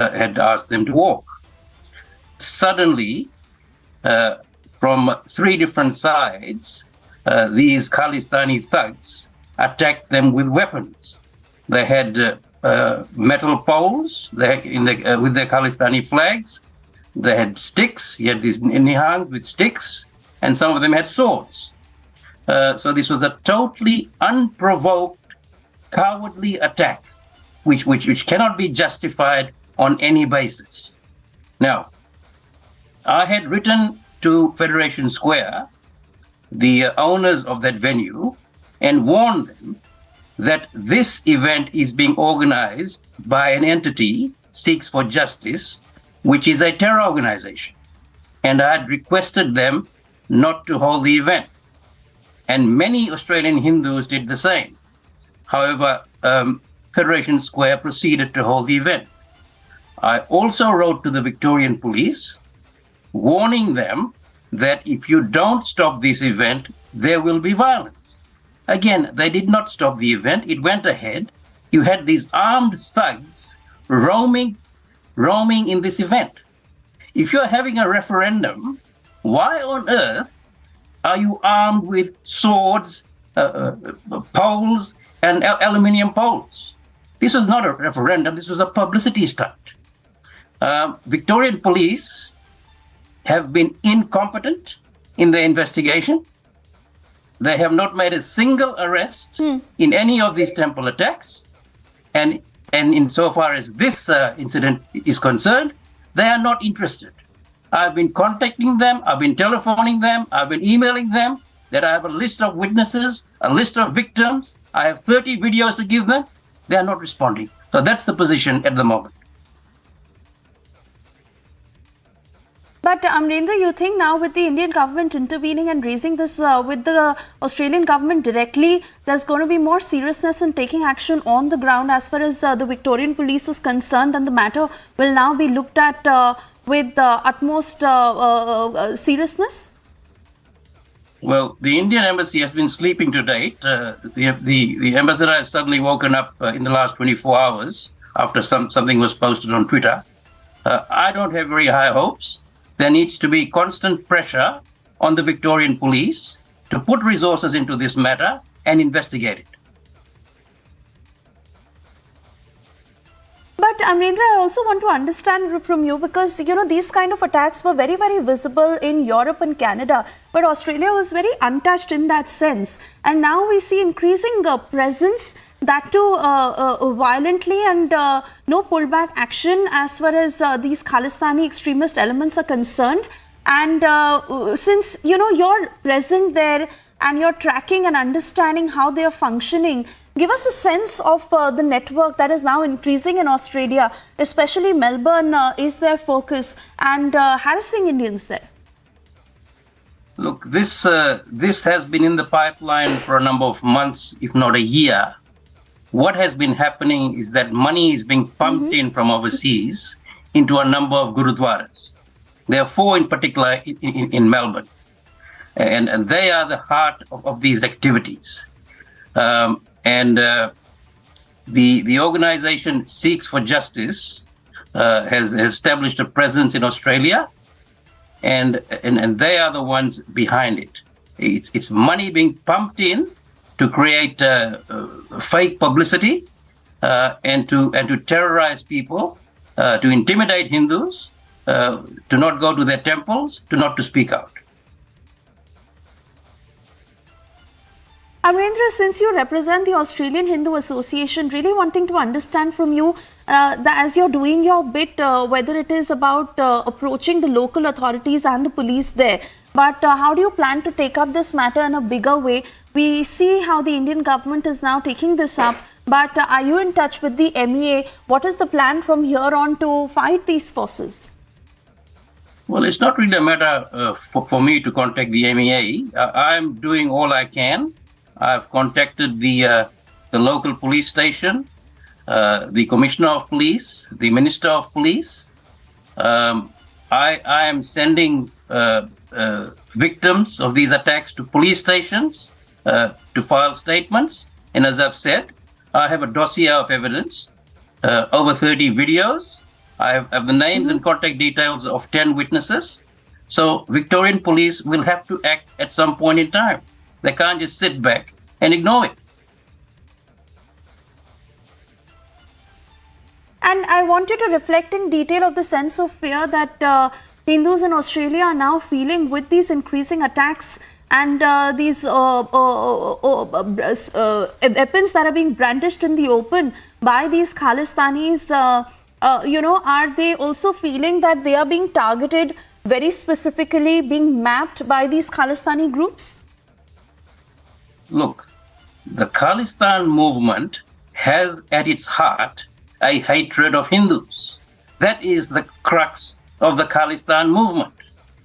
had asked them to walk. Suddenly, from three different sides, these Khalistani thugs attacked them with weapons. They had metal poles with their Khalistani flags. They had sticks. You had these nihangs with sticks, and some of them had swords. So this was a totally unprovoked, cowardly attack, which cannot be justified on any basis. Now, I had written to Federation Square, the owners of that venue, and warned them that this event is being organized by an entity, Seeks for Justice, which is a terror organization. And I had requested them not to hold the event. And many Australian Hindus did the same. However, Federation Square proceeded to hold the event. I also wrote to the Victorian Police, warning them that if you don't stop this event, there will be violence. Again, they did not stop the event. It went ahead. You had these armed thugs roaming in this event. If you're having a referendum, why on earth are you armed with swords, poles, and aluminium poles? This was not a referendum. This was a publicity stunt. Victorian police have been incompetent in their investigation. They have not made a single arrest in any of these temple attacks. And insofar as this incident is concerned, they are not interested. I've been contacting them, I've been telephoning them, I've been emailing them, that I have a list of witnesses, a list of victims, I have 30 videos to give them. They are not responding. So that's the position at the moment. But Amrendra, you think now with the Indian government intervening and raising this with the Australian government directly, there's going to be more seriousness in taking action on the ground as far as the Victorian police is concerned, and the matter will now be looked at with utmost seriousness? Well, the Indian embassy has been sleeping to date. The ambassador has suddenly woken up in the last 24 hours after something was posted on Twitter. I don't have very high hopes. There needs to be constant pressure on the Victorian police to put resources into this matter and investigate it. But Amrendra, I also want to understand from you, because you know these kind of attacks were very, very visible in Europe and Canada, but Australia was very untouched in that sense. And now we see increasing presence, that too violently, and no pullback action as far as these Khalistani extremist elements are concerned. And since you know you're present there and you're tracking and understanding how they are functioning, give us a sense of the network that is now increasing in Australia, especially Melbourne is their focus, and harassing Indians there. Look, this has been in the pipeline for a number of months, if not a year. What has been happening is that money is being pumped in from overseas into a number of gurudwaras. There are 4 in particular in Melbourne, and they are the heart of these activities. The organization Seeks for Justice has established a presence in Australia, and they are the ones behind it. It's money being pumped in to create fake publicity and to terrorize people, to intimidate Hindus, to not go to their temples, not to speak out. Amrendra, since you represent the Australian Hindu Association, really wanting to understand from you, as you're doing your bit, whether it is about approaching the local authorities and the police there, but how do you plan to take up this matter in a bigger way? We see how the Indian government is now taking this up, but are you in touch with the MEA? What is the plan from here on to fight these forces? Well, it's not really a matter for me to contact the MEA. I'm doing all I can. I've contacted the local police station, the Commissioner of Police, the Minister of Police. I am sending victims of these attacks to police stations to file statements. And as I've said, I have a dossier of evidence, over 30 videos. I have the names and contact details of 10 witnesses. So Victorian police will have to act at some point in time. They can't just sit back and ignore it. And I want you to reflect in detail of the sense of fear that Hindus in Australia are now feeling with these increasing attacks and these weapons that are being brandished in the open by these Khalistanis. Are they also feeling that they are being targeted very specifically, being mapped by these Khalistani groups? Look, the Khalistan movement has at its heart a hatred of Hindus. That is the crux of the Khalistan movement.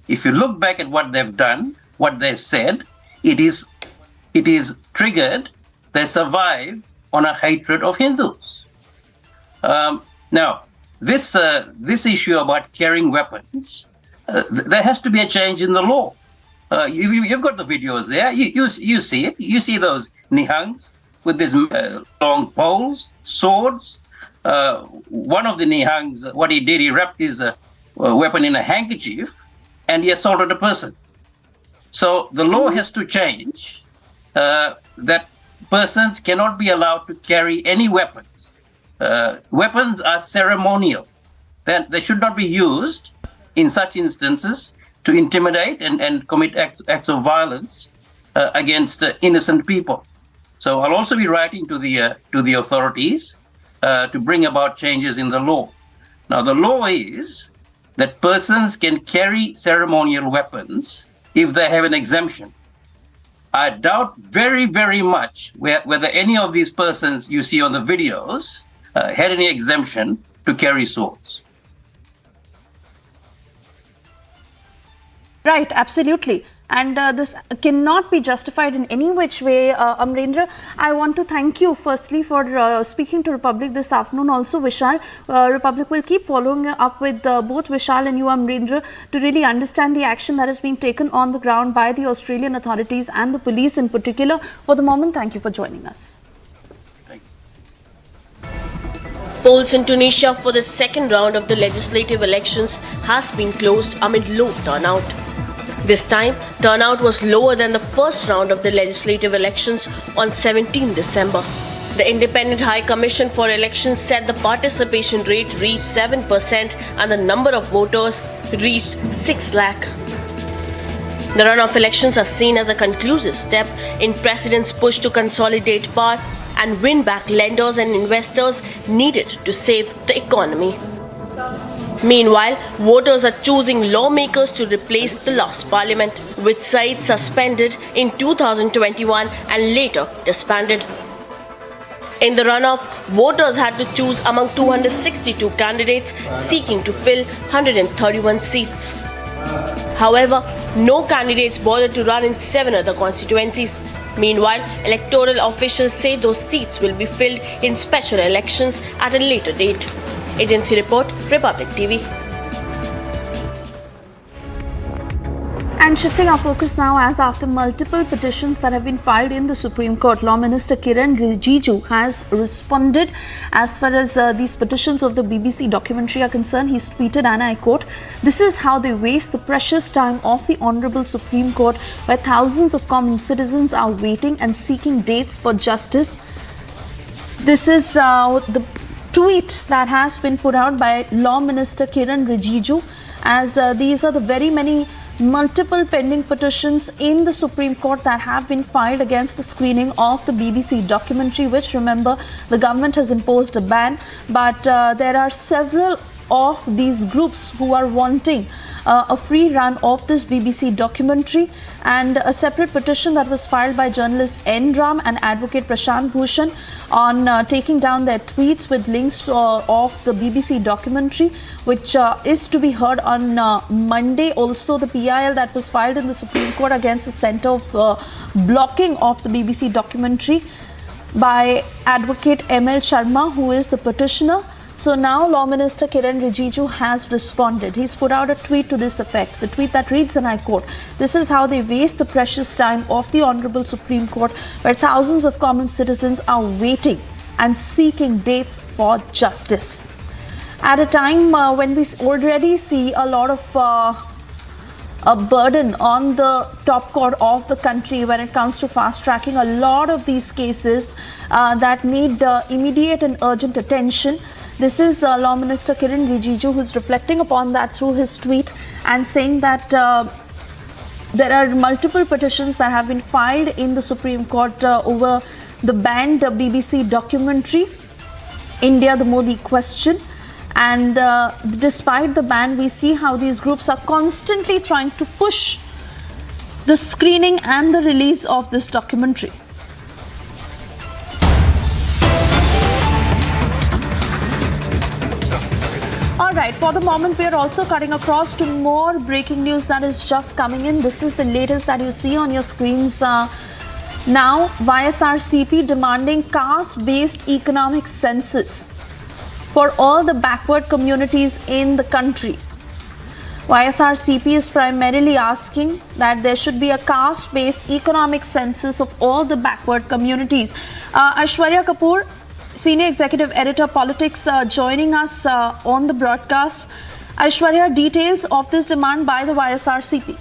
If you look back at what they've done, what they've said, it is triggered, they survive on a hatred of Hindus. Now, this issue about carrying weapons, there has to be a change in the law. You've got the videos there. You see it. You see those nihangs with these long poles, swords. One of the nihangs, what he did, he wrapped his weapon in a handkerchief and he assaulted a person. So the law has to change that persons cannot be allowed to carry any weapons. Weapons are ceremonial. They should not be used in such instances to intimidate and commit acts of violence against innocent people. So I'll also be writing to the authorities to bring about changes in the law. Now, the law is that persons can carry ceremonial weapons if they have an exemption. I doubt very, very much whether any of these persons you see on the videos had any exemption to carry swords. Right, absolutely. And this cannot be justified in any which way. Amrendra, I want to thank you firstly for speaking to Republic this afternoon. Also, Vishal, Republic will keep following up with both Vishal and you, Amrendra, to really understand the action that is being taken on the ground by the Australian authorities and the police in particular. For the moment, thank you for joining us. Thank you. Polls in Tunisia for the second round of the legislative elections has been closed amid low turnout. This time, turnout was lower than the first round of the legislative elections on 17 December. The Independent High Commission for Elections said the participation rate reached 7% and the number of voters reached 6 lakh. The runoff elections are seen as a conclusive step in President's push to consolidate power and win back lenders and investors needed to save the economy. Meanwhile, voters are choosing lawmakers to replace the lost parliament, which Said suspended in 2021 and later disbanded. In the runoff, voters had to choose among 262 candidates seeking to fill 131 seats. However, no candidates bothered to run in 7 other constituencies. Meanwhile, electoral officials say those seats will be filled in special elections at a later date. Agency report, Republic TV. And shifting our focus now, as after multiple petitions that have been filed in the Supreme Court, Law Minister Kiran Rijiju has responded as far as these petitions of the BBC documentary are concerned. He's tweeted, and I quote, "This is how they waste the precious time of the Honourable Supreme Court, where thousands of common citizens are waiting and seeking dates for justice." This is the tweet that has been put out by Law Minister Kiran Rijiju, as these are the very many multiple pending petitions in the Supreme Court that have been filed against the screening of the BBC documentary, which, remember, the government has imposed a ban, but there are several of these groups who are wanting a free run of this BBC documentary, and a separate petition that was filed by journalist N. Ram and advocate Prashant Bhushan on taking down their tweets with links of the BBC documentary, which is to be heard on Monday. Also, the PIL that was filed in the Supreme Court against the Centre of blocking of the BBC documentary by advocate M.L. Sharma, who is the petitioner. So now Law Minister Kiran Rijiju has responded. He's put out a tweet to this effect. The tweet that reads, and I quote, "This is how they waste the precious time of the Honourable Supreme Court, where thousands of common citizens are waiting and seeking dates for justice." at a time when we already see a lot of a burden on the top court of the country when it comes to fast tracking a lot of these cases that need immediate and urgent attention. This is Law Minister Kiran Rijiju who's reflecting upon that through his tweet and saying that there are multiple petitions that have been filed in the Supreme Court over the banned BBC documentary, India, the Modi Question. And despite the ban, we see how these groups are constantly trying to push the screening and the release of this documentary. All right, for the moment, we are also cutting across to more breaking news that is just coming in. This is the latest that you see on your screens now. YSRCP demanding caste-based economic census for all the backward communities in the country. YSRCP is primarily asking that there should be a caste-based economic census of all the backward communities. Aishwarya Kapoor, Senior Executive Editor, Politics, joining us on the broadcast. Aishwarya, details of this demand by the YSRCP.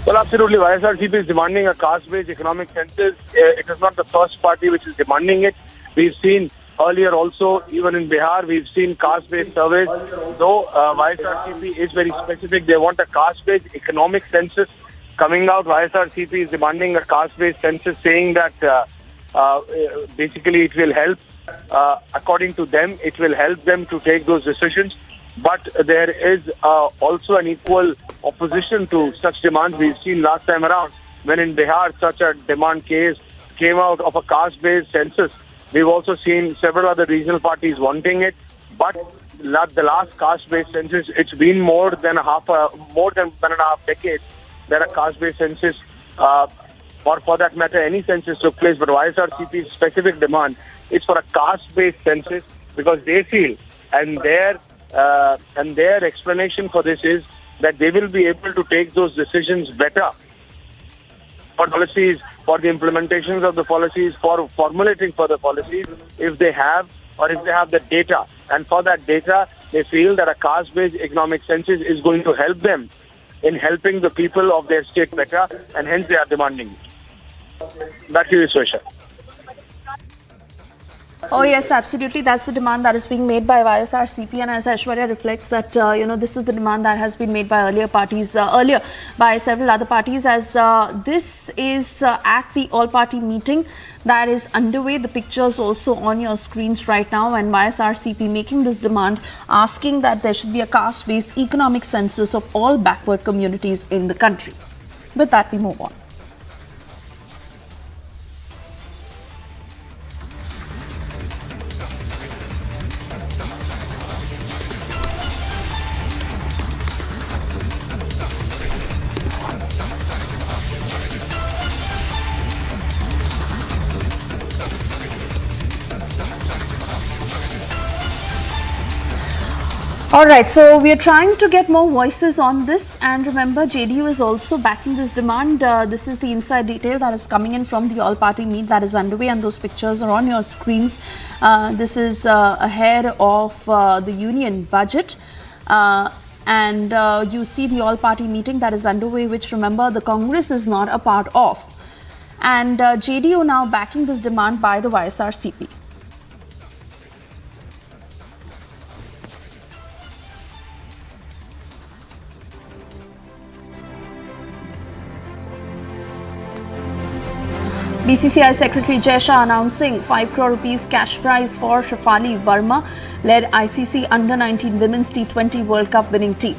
Well, absolutely. YSRCP is demanding a caste-based economic census. It is not the first party which is demanding it. We've seen earlier also, even in Bihar, we've seen caste-based surveys. Though YSRCP is very specific, they want a caste-based economic census coming out. YSRCP is demanding a caste-based census, saying that basically it will help, according to them, it will help them to take those decisions. But there is also an equal opposition to such demands. We've seen last time around when in Bihar such a demand came out of a caste-based census. We've also seen several other regional parties wanting it, but the last caste-based census, it's been more than 1.5 decades that a caste-based census, or for that matter, any census took place. But YSRCP's specific demand is for a caste-based census because they feel, and their explanation for this is that they will be able to take those decisions better for policies, for the implementations of the policies, for formulating for the policies, if they have the data. And for that data, they feel that a caste-based economic census is going to help them in helping the people of their state better, and hence they are demanding it. Back to you, Swesha. Oh yes, absolutely. That's the demand that is being made by YSRCP, and as Aishwarya reflects that this is the demand that has been made by earlier by several other parties. As this is at the all-party meeting that is underway. The pictures also on your screens right now, and YSRCP making this demand, asking that there should be a caste-based economic census of all backward communities in the country. With that, we move on. Alright, so we are trying to get more voices on this, and remember JDU is also backing this demand. This is the inside detail that is coming in from the all-party meet that is underway, and those pictures are on your screens. This is ahead of the union budget, and you see the all-party meeting that is underway, which remember the Congress is not a part of, and JDU now backing this demand by the YSRCP. BCCI Secretary Jai Shah announcing 5 crore rupees cash prize for Shafali Verma, led ICC Under-19 Women's T20 World Cup winning team.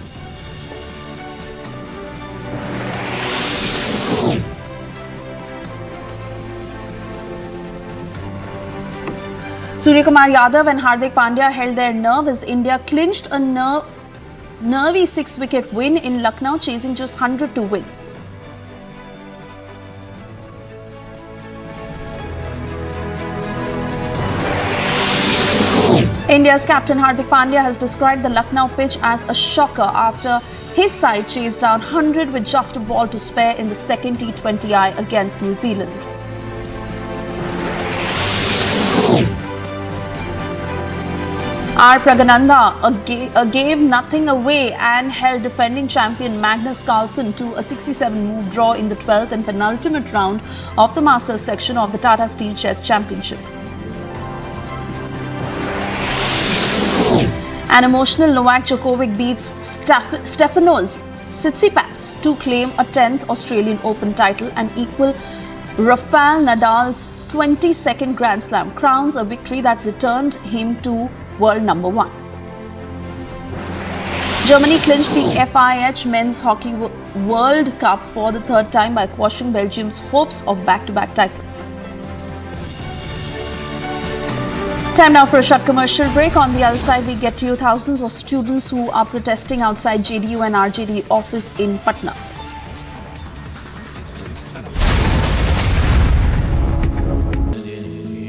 Suryakumar Yadav and Hardik Pandya held their nerve as India clinched a nervy 6-wicket win in Lucknow, chasing just 100 to win. India's captain Hardik Pandya has described the Lucknow pitch as a shocker after his side chased down 100 with just a ball to spare in the second T20I against New Zealand. R. Pragananda gave nothing away and held defending champion Magnus Carlsen to a 67-move draw in the 12th and penultimate round of the Masters section of the Tata Steel Chess Championship. An emotional Novak Djokovic beat Stefanos Tsitsipas to claim a 10th Australian Open title and equal Rafael Nadal's 22nd Grand Slam crowns, a victory that returned him to world number 1. Germany clinched the FIH Men's Hockey World Cup for the third time by quashing Belgium's hopes of back-to-back titles. Time now for a short commercial break. On the other side, we get to you thousands of students who are protesting outside JDU and RJD office in Patna.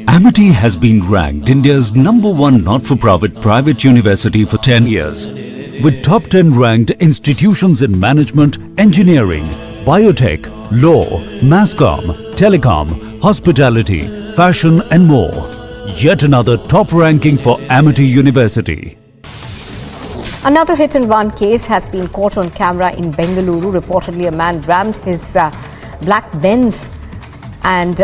Amity has been ranked India's #1 not-for-profit private university for 10 years, with top 10 ranked institutions in management, engineering, biotech, law, masscom, telecom, hospitality, fashion and more. Yet another top ranking for Amity University. Another hit-and-run case has been caught on camera in Bengaluru. Reportedly, a man rammed his black Benz and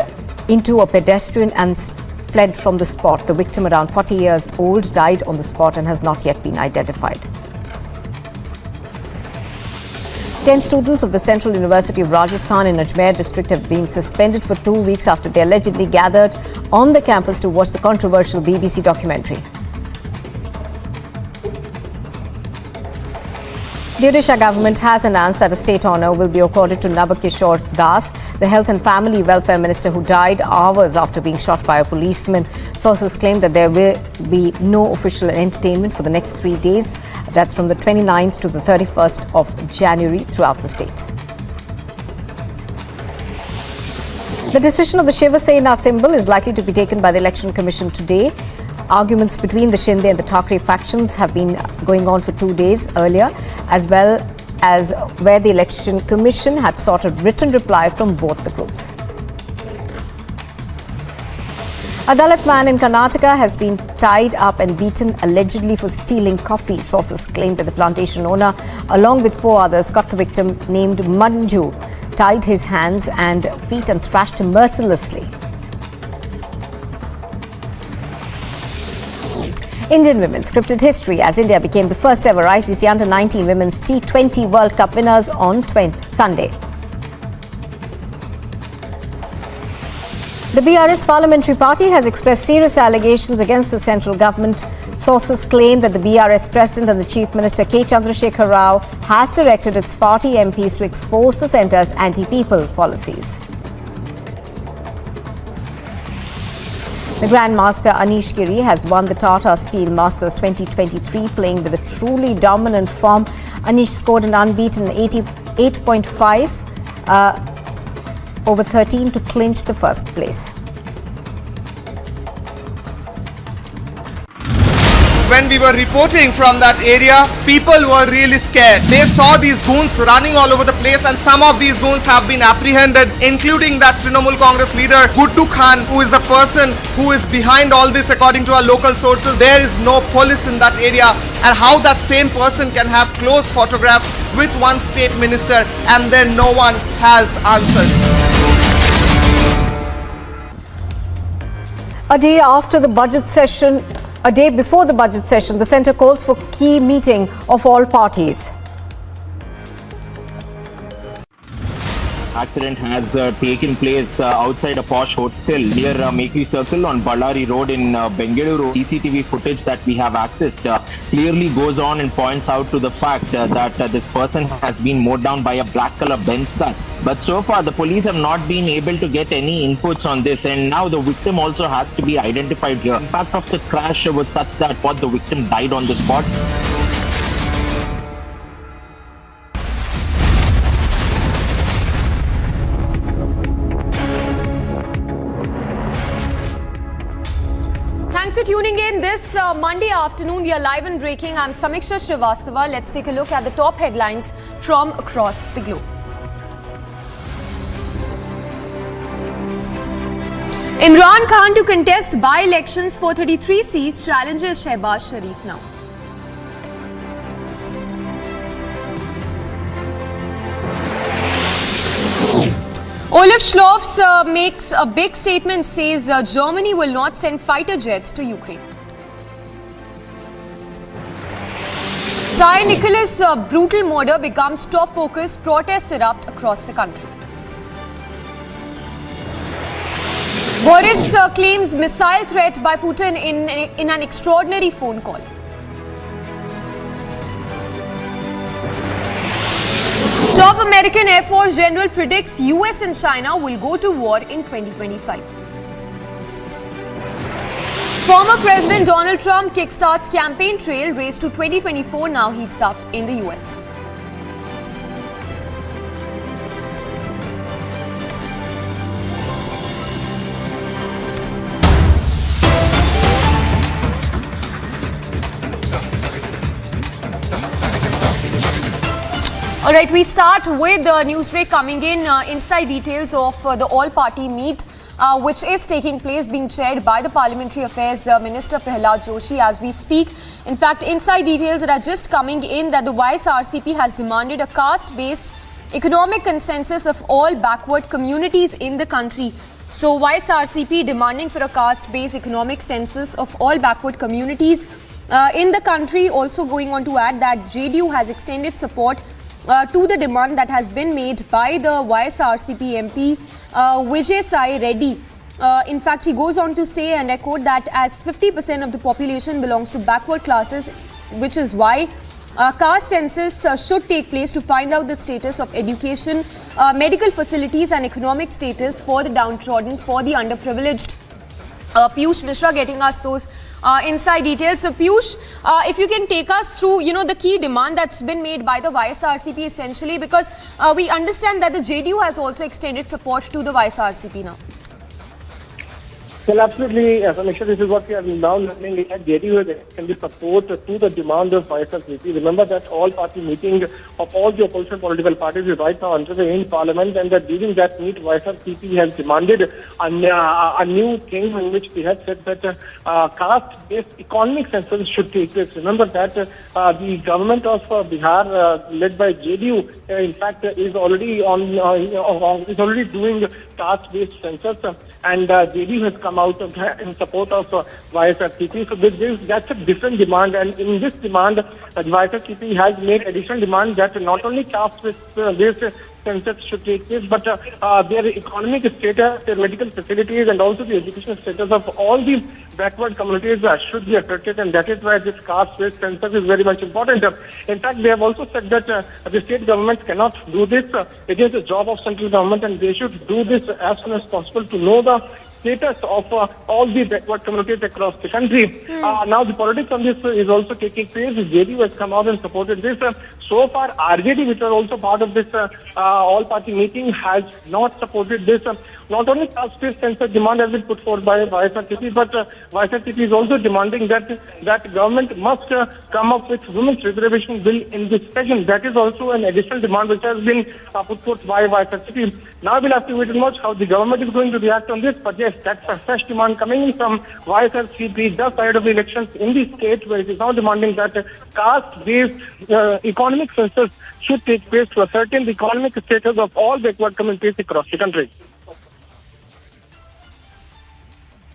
into a pedestrian and fled from the spot. The victim, around 40 years old, died on the spot and has not yet been identified. 10 students of the Central University of Rajasthan in Ajmer district have been suspended for 2 weeks after they allegedly gathered on the campus to watch the controversial BBC documentary. The Odisha government has announced that a state honour will be accorded to Nabakishore Das, the Health and Family Welfare Minister who died hours after being shot by a policeman. Sources claim that there will be no official entertainment for the next 3 days. That's from the 29th to the 31st of January throughout the state. The decision of the Shiva Sena symbol is likely to be taken by the Election Commission today. Arguments between the Shinde and the Thackeray factions have been going on for 2 days earlier, as well as where the Election Commission had sought a written reply from both the groups. A Dalit man in Karnataka has been tied up and beaten allegedly for stealing coffee. Sources claim that the plantation owner, along with 4 others, got the victim named Manju, tied his hands and feet and thrashed him mercilessly. Indian women scripted history as India became the first ever ICC Under-19 Women's T20 World Cup winners on Sunday. The BRS Parliamentary Party has expressed serious allegations against the central government. Sources claim that the BRS President and the Chief Minister K. Chandrasekhar Rao has directed its party MPs to expose the centre's anti-people policies. The Grandmaster Anish Giri has won the Tata Steel Masters 2023, playing with a truly dominant form. Anish scored an unbeaten 88.5 over 13 to clinch the first place. When we were reporting from that area, people were really scared. They saw these goons running all over the place, and some of these goons have been apprehended, including that Trinamool Congress leader Guddu Khan, who is the person who is behind all this according to our local sources. There is no police in that area, and how that same person can have close photographs with one state minister and then no one has answered. A day before the budget session, the centre calls for key meeting of all parties. Accident has taken place outside a posh hotel near Mekli Circle on Ballari Road in Bengaluru. CCTV footage that we have accessed clearly goes on and points out to the fact that this person has been mowed down by a black color Benz car. But so far, the police have not been able to get any inputs on this, and now the victim also has to be identified here. The impact of the crash was such that the victim died on the spot. Thanks for tuning in. This Monday afternoon, we are live and breaking. I'm Samiksha Srivastava. Let's take a look at the top headlines from across the globe. Imran Khan to contest by-elections for 33 seats challenges Shehbaz Sharif now. Olaf Scholz makes a big statement, says Germany will not send fighter jets to Ukraine. Ty Nicholas' brutal murder becomes top focus, protests erupt across the country. Boris claims missile threat by Putin in an extraordinary phone call. Top American Air Force general predicts US and China will go to war in 2025. Former President Donald Trump kickstarts campaign trail, race to 2024 now heats up in the US. Alright, we start with the news break coming in. Inside details of the all-party meet which is taking place, being chaired by the Parliamentary Affairs Minister Prahlad Joshi as we speak. In fact, inside details that are just coming in that the YSRCP has demanded a caste-based economic consensus of all backward communities in the country. So YSRCP demanding for a caste-based economic census of all backward communities in the country. Also going on to add that JDU has extended support to the demand that has been made by the YSRCP MP Vijay Sai Reddy. In fact, he goes on to say, and I quote, that as 50% of the population belongs to backward classes, which is why caste census should take place to find out the status of education, medical facilities and economic status for the downtrodden, for the underprivileged. Piyush Mishra getting us those inside details. So Piyush, if you can take us through, the key demand that's been made by the YSRCP essentially, because we understand that the JDU has also extended support to the YSRCP now. Well, absolutely, Samisha, this is what we are now learning that JDU has extended support to the demand of YSRCP. Remember that all-party meeting of all the opposition political parties is right now underway in Parliament, and that during that meet, YSRCP has demanded a new thing in which they have said that caste-based economic census should take place. Remember that the government of Bihar, led by JDU, in fact, is already doing caste-based census, and JDU has come out in support of YSRCP. So that's a different demand, and in this demand, YSRCP has made additional demand that not only caste-based census should take place, but their economic status, their medical facilities, and also the educational status of all these backward communities should be asserted, and that is why this caste-based census is very much important. In fact, they have also said that the state governments cannot do this. It is the job of central government, and they should do this as soon as possible to know the status of all the backward communities across the country. Now the politics on this is also taking place. JDU has come out and supported this. So far, RJD, which are also part of this all-party meeting, has not supported this. Not only caste-based census demand has been put forward by YSRCP, but YSRCP is also demanding that government must come up with women's reservation bill in this session. That is also an additional demand which has been put forth by YSRCP. Now we'll have to wait and watch how the government is going to react on this. But yes, that's a fresh demand coming in from YSRCP just ahead of the elections in the state, where it is now demanding that caste-based economic census should take place to ascertain the economic status of all backward communities across the country.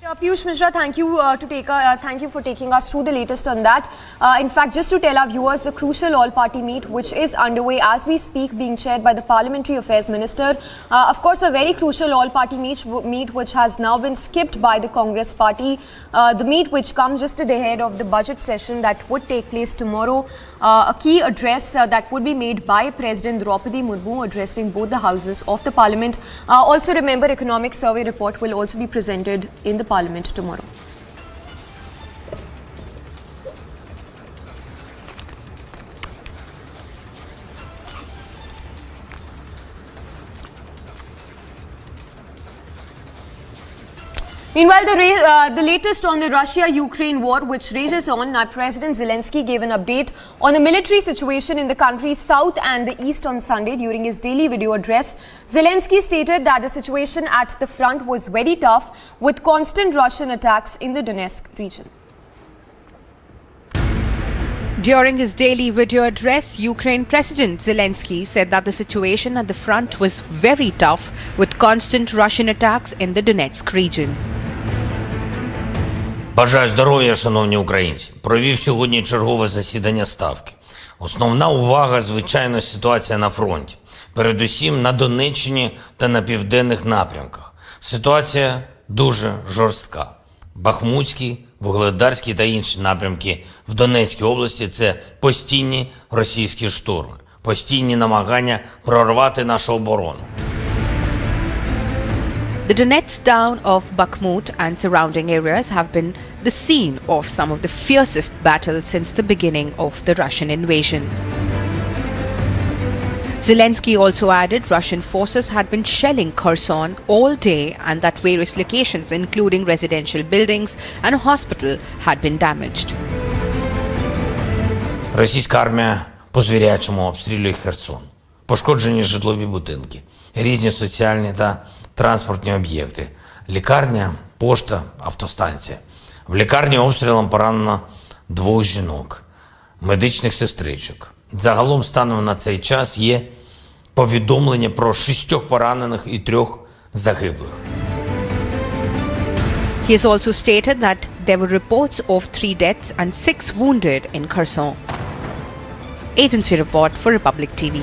Piyush Mishra, thank you for taking us through the latest on that. In fact, just to tell our viewers, the crucial all-party meet which is underway as we speak, being chaired by the Parliamentary Affairs Minister. Of course, a very crucial all-party meet which has now been skipped by the Congress Party. The meet which comes just ahead of the budget session that would take place tomorrow. A key address that would be made by President Draupadi Murmu, addressing both the houses of the Parliament. Also remember, economic survey report will also be presented in the Parliament tomorrow. Meanwhile, the latest on the Russia-Ukraine war, which rages on, President Zelensky gave an update on the military situation in the country's south and the east on Sunday during his daily video address. Zelensky stated that the situation at the front was very tough, with constant Russian attacks in the Donetsk region. During his daily video address, Ukraine President Zelensky said that the situation at the front was very tough, with constant Russian attacks in the Donetsk region. Бажаю здоров'я, шановні українці. Провів сьогодні чергове засідання Ставки. Основна увага, звичайно, ситуація на фронті. Передусім на Донеччині та на південних напрямках. Ситуація дуже жорстка. Бахмутський, Вугледарський та інші напрямки в Донецькій області – це постійні російські штурми, постійні намагання прорвати нашу оборону. The Donetsk town of Bakhmut and surrounding areas have been the scene of some of the fiercest battles since the beginning of the Russian invasion. Zelensky also added Russian forces had been shelling Kherson all day and that various locations, including residential buildings and a hospital, had been damaged. Російська армія по-звірячому обстрілює Херсон. Пошкоджені житлові будинки, різні соціальні та транспортні об'єкти, лікарня, пошта, автостанція. В лікарні обстрілом поранено 2 жінок, медичних сестричок. Загалом станом на цей час є повідомлення про 6 поранених і 3 загиблих. He has also stated that there were reports of 3 deaths and 6 wounded in Kherson. Agency report for Republic TV.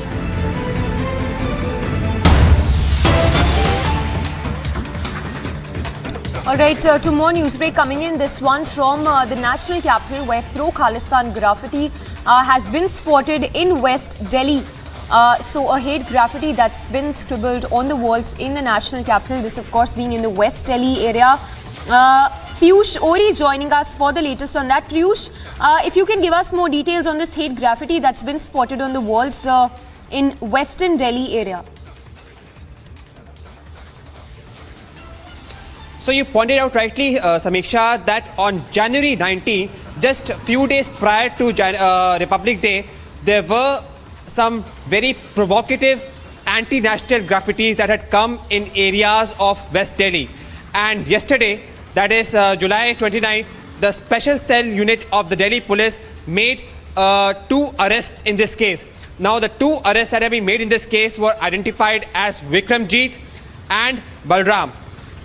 Alright, to more news break coming in, this one from the national capital where pro-Khalistan graffiti has been spotted in West Delhi. So a hate graffiti that's been scribbled on the walls in the national capital, this of course being in the West Delhi area. Piyush Ori joining us for the latest on that. Piyush, if you can give us more details on this hate graffiti that's been spotted on the walls in Western Delhi area. So you pointed out rightly, Samiksha, that on January 19, just a few days prior to Republic Day, there were some very provocative anti-national graffitis that had come in areas of West Delhi. And yesterday, that is July 29, the special cell unit of the Delhi police made 2 arrests in this case. Now, the 2 arrests that have been made in this case were identified as Vikramjeet and Balram.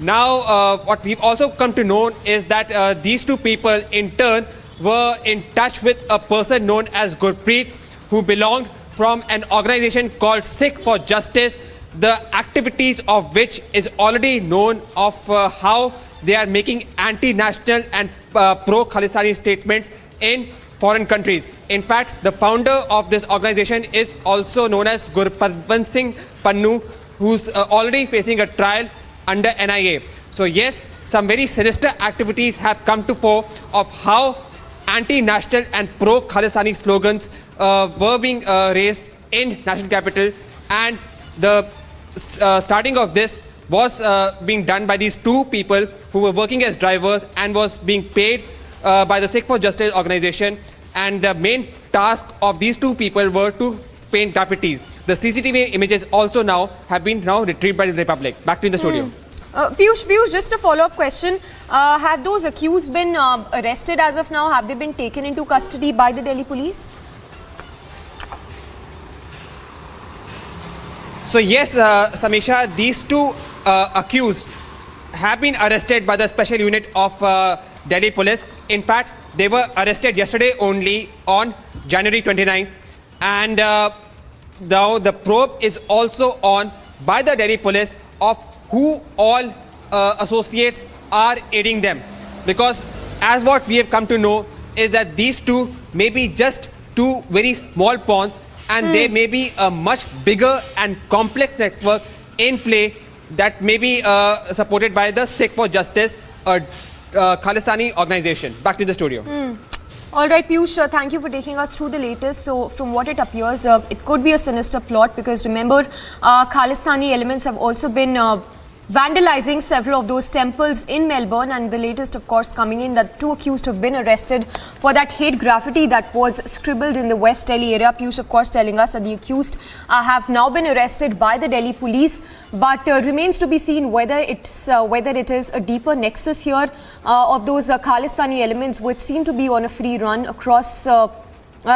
Now, what we've also come to know is that these 2 people in turn were in touch with a person known as Gurpreet, who belonged from an organization called Sikh for Justice, the activities of which is already known of how they are making anti-national and pro-Khalistani statements in foreign countries. In fact, the founder of this organization is also known as Gurpatwant Singh Pannu, who's already facing a trial under NIA. So yes, some very sinister activities have come to fore of how anti-national and pro-Khalistani slogans were being raised in national capital, and the starting of this was being done by these 2 people who were working as drivers and was being paid by the Sikh for Justice organization, and the main task of these 2 people were to paint graffitis. The CCTV images also have been retrieved by the Republic. Back to in the studio. Piyush, just a follow-up question. Have those accused been arrested as of now? Have they been taken into custody by the Delhi police? So yes, Samisha, these 2 accused have been arrested by the special unit of Delhi police. In fact, they were arrested yesterday only on January 29, and now the probe is also on by the Delhi police of who all associates are aiding them. Because as what we have come to know is that these 2 may be just 2 very small pawns, and there may be a much bigger and complex network in play that may be supported by the Sikh for Justice, Khalistani organization. Back to the studio. All right, Piyush, thank you for taking us through the latest. So, from what it appears, it could be a sinister plot because remember, Khalistani elements have also been vandalizing several of those temples in Melbourne, and the latest, of course, coming in that 2 accused have been arrested for that hate graffiti that was scribbled in the West Delhi area. Piyush, of course, telling us that the accused have now been arrested by the Delhi police, but remains to be seen whether it is a deeper nexus here of those Khalistani elements which seem to be on a free run across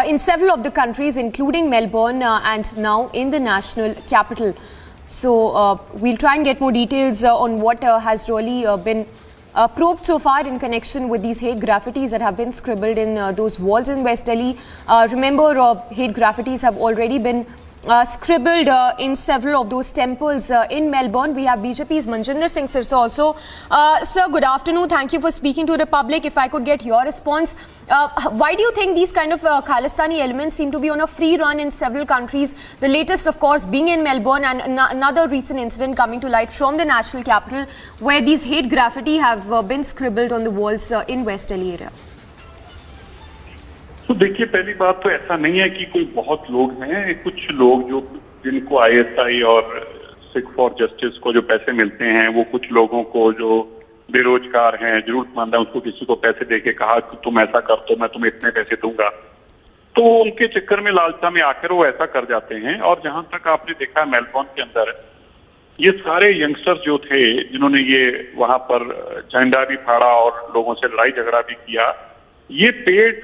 in several of the countries, including Melbourne and now in the national capital. So we'll try and get more details on what has really been probed so far in connection with these hate graffitis that have been scribbled in those walls in West Delhi. Remember, hate graffitis have already been scribbled in several of those temples in Melbourne. We have BJP's Manjinder Singh Sirsa also. Sir, good afternoon. Thank you for speaking to the public. If I could get your response, why do you think these kind of Khalistani elements seem to be on a free run in several countries? The latest, of course, being in Melbourne, and another recent incident coming to light from the national capital where these hate graffiti have been scribbled on the walls in West Delhi area. तो देखिए, पहली बात तो ऐसा नहीं है कि कोई बहुत लोग हैं, कुछ लोग जो जिनको ISI और सिख फॉर जस्टिस को जो पैसे मिलते हैं, वो कुछ लोगों को जो बेरोजगार हैं, जरूरतमंद है, उसको किसी को पैसे देके कहा कि तुम ऐसा कर तो मैं तुम्हें इतने पैसे दूंगा, तो उनके चक्कर में लालसा में आकर वो ऐसा कर जाते हैं। और जहां तक आपने देखा मेलबोर्न के अंदर ये सारे यंगस्टर्स जो थे जिन्होंने ये वहां पर झंडा भी फाड़ा और लोगों से लड़ाई झगड़ा भी किया, ये पेड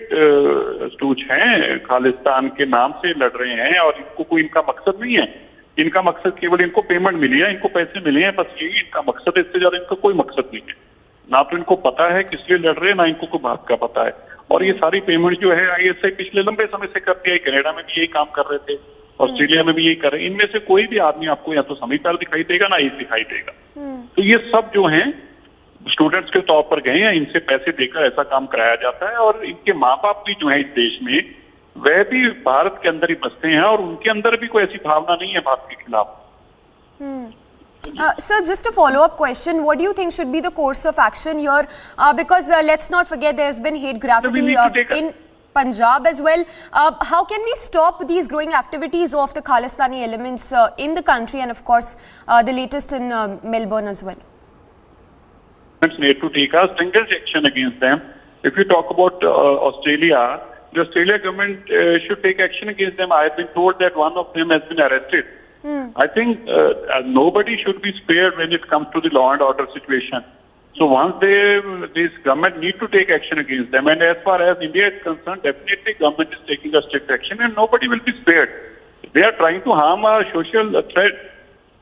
स्टूच हैं, खालिस्तान के नाम से लड़ रहे हैं और इनको कोई इनका मकसद नहीं है। इनका मकसद केवल इनको पेमेंट मिली है, इनको पैसे मिले हैं, बस यही इनका मकसद है। इससे ज्यादा इनका कोई मकसद नहीं है। ना तो इनको पता है किस लिए लड़ रहे हैं, ना इनको कोई बात का पता है। और ये सारी पेमेंट जो है ISI पिछले लंबे समय से करती है। कनाडा में भी यही काम कर रहे थे, ऑस्ट्रेलिया में भी यही कर रहे हैं। इनमें से कोई भी आदमी आपको या तो समीपैर दिखाई देगा ना एज दिखाई देगा। तो ये सब जो है स्टूडेंट्स के तौर पर गए हैं, इनसे पैसे देकर ऐसा काम कराया जाता है। और इनके माँ बाप भी जो है इस देश में, वह भी भारत के अंदर ही बसते हैं और उनके अंदर भी कोई ऐसी भावना नहीं है भारत के खिलाफ। Sir, just a follow-up question. What do you think should be the course of action here? Because let's not forget there's been hate graffiti in Punjab as well. How can we stop these growing activities of the Khalistani elements in the country, and of course the latest in Melbourne as well? Need to take a stringent action against them. If you talk about Australia, the Australia government should take action against them. I have been told that one of them has been arrested. I think nobody should be spared when it comes to the law and order situation. So once this government need to take action against them, and as far as India is concerned, definitely government is taking a strict action and nobody will be spared. They are trying to harm our social thread,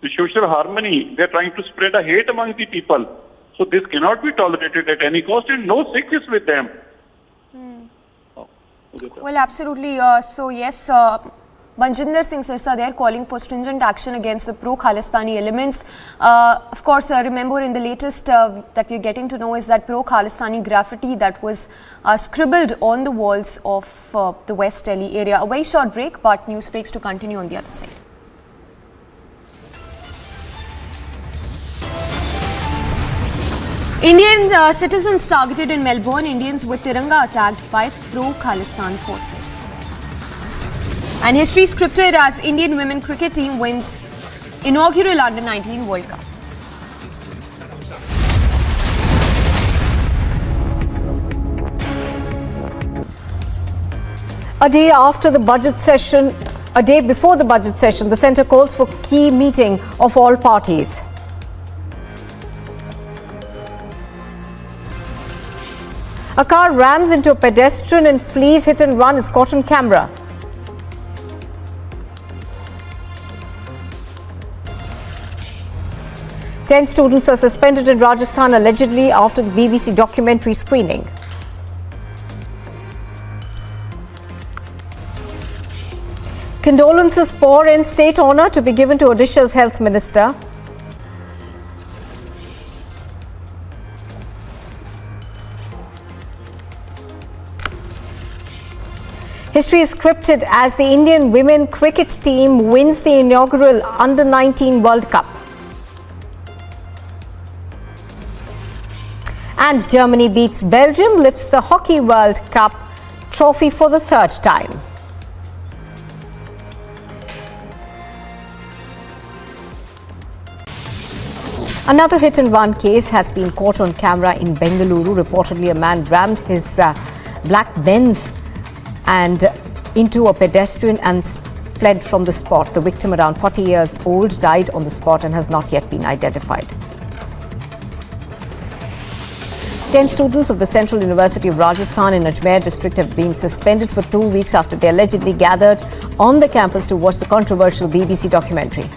the social harmony. They are trying to spread a hate among the people. So this cannot be tolerated at any cost, and no Sikh is with them. Well, absolutely. So yes, Manjinder Singh Sirsa there calling for stringent action against the pro-Khalistani elements. Of course, remember in the latest that we're getting to know is that pro-Khalistani graffiti that was scribbled on the walls of the West Delhi area. A very short break, but news breaks to continue on the other side. Indian citizens targeted in Melbourne, Indians with Tiranga attacked by pro-Khalistan forces. And history scripted as Indian women cricket team wins inaugural Under-19 World Cup. A day after the budget session, a day before the budget session, the centre calls for key meeting of all parties. A car rams into a pedestrian and flees hit and run is caught on camera. Ten students are suspended in Rajasthan allegedly after the BBC documentary screening. Condolences pour in, state honour to be given to Odisha's health minister. History is scripted as the Indian women cricket team wins the inaugural Under-19 World Cup. And Germany beats Belgium, lifts the Hockey World Cup trophy for the third time. Another hit-and-run case has been caught on camera in Bengaluru. Reportedly, a man rammed his black Benz and into a pedestrian and fled from the spot. The victim, around 40 years old, died on the spot and has not yet been identified. 10 students of the Central University of Rajasthan in Ajmer district have been suspended for 2 weeks after they allegedly gathered on the campus to watch the controversial BBC documentary.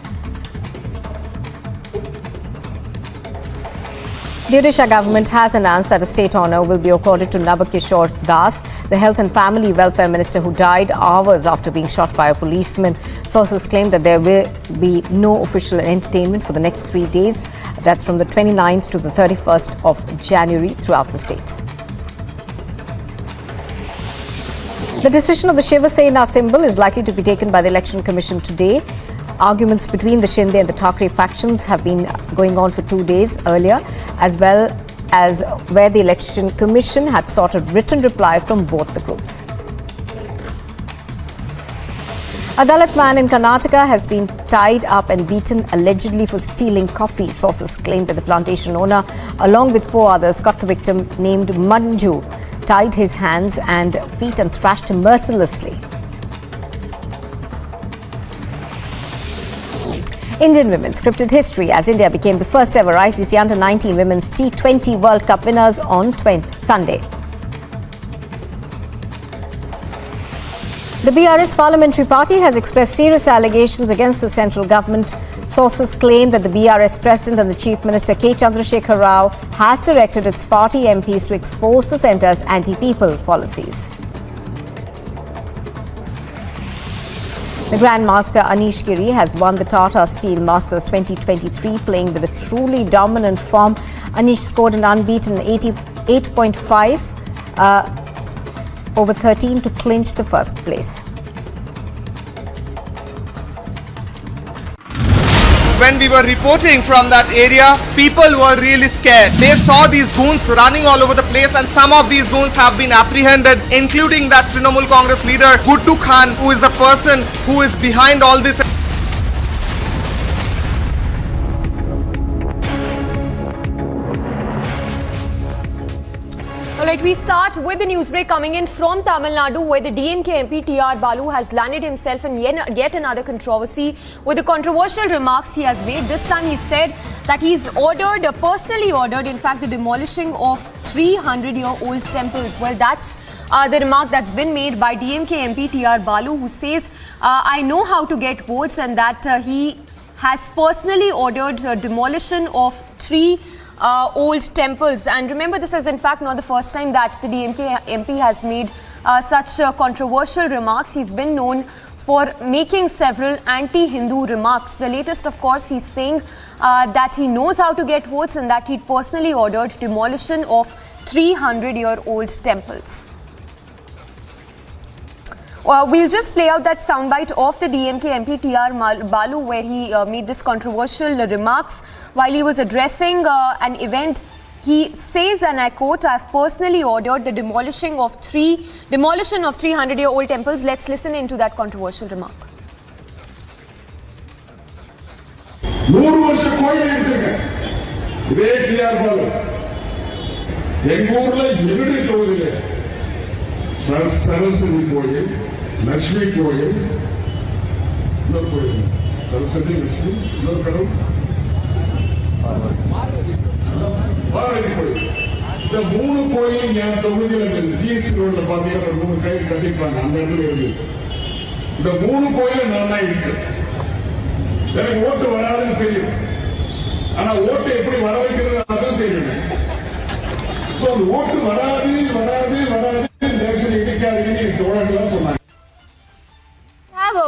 The Odisha government has announced that a state honour will be accorded to Nabakishore Das, the Health and Family Welfare Minister who died hours after being shot by a policeman. Sources claim that there will be no official entertainment for the next 3 days. That's from the 29th to the 31st of January throughout the state. The decision of the Shiva Sena symbol is likely to be taken by the Election Commission today. Arguments between the Shinde and the Thackeray factions have been going on for 2 days earlier, as well as where the Election Commission had sought a written reply from both the groups. A Dalit man in Karnataka has been tied up and beaten allegedly for stealing coffee. Sources claim that the plantation owner, along with 4 others, got the victim named Manju, tied his hands and feet and thrashed him mercilessly. Indian women scripted history as India became the first ever ICC Under-19 Women's T20 World Cup winners on Sunday. The BRS Parliamentary Party has expressed serious allegations against the central government. Sources claim that the BRS President and the Chief Minister K. Chandrasekhar Rao has directed its party MPs to expose the centre's anti-people policies. The Grandmaster Anish Giri has won the Tata Steel Masters 2023, playing with a truly dominant form. Anish scored an unbeaten 88.5 over 13 to clinch the first place. When we were reporting from that area, people were really scared. They saw these goons running all over the place, and some of these goons have been apprehended, including that Trinamool Congress leader, Guddu Khan, who is the person who is behind all this. Alright, we start with the news break coming in from Tamil Nadu, where the DMK MP TR Balu has landed himself in yet another controversy with the controversial remarks he has made. This time he said that he's personally ordered, in fact, the demolishing of 300-year-old temples. Well, that's the remark that's been made by DMK MP TR Balu, who says, I know how to get votes, and that he has personally ordered demolition of 3 old temples. And remember, this is in fact not the first time that the DMK MP has made such controversial remarks. He's been known for making several anti-Hindu remarks. The latest, of course, he's saying that he knows how to get votes and that he personally ordered demolition of 300-year-old temples. We'll just play out that soundbite of the DMK MP TR Balu, where he made this controversial remarks while he was addressing an event. He says, and I quote, "I've personally ordered the demolition of 300-year-old temples." Let's listen into that controversial remark. Lakshmi Koyal, Saraswati Lakshmi, the moon coiling and the East Road, the body of the moon cutting from the moon coil and night. Then what to Varan tell you? And I want every Varan other thing. So, what to Varadi, there's an Indian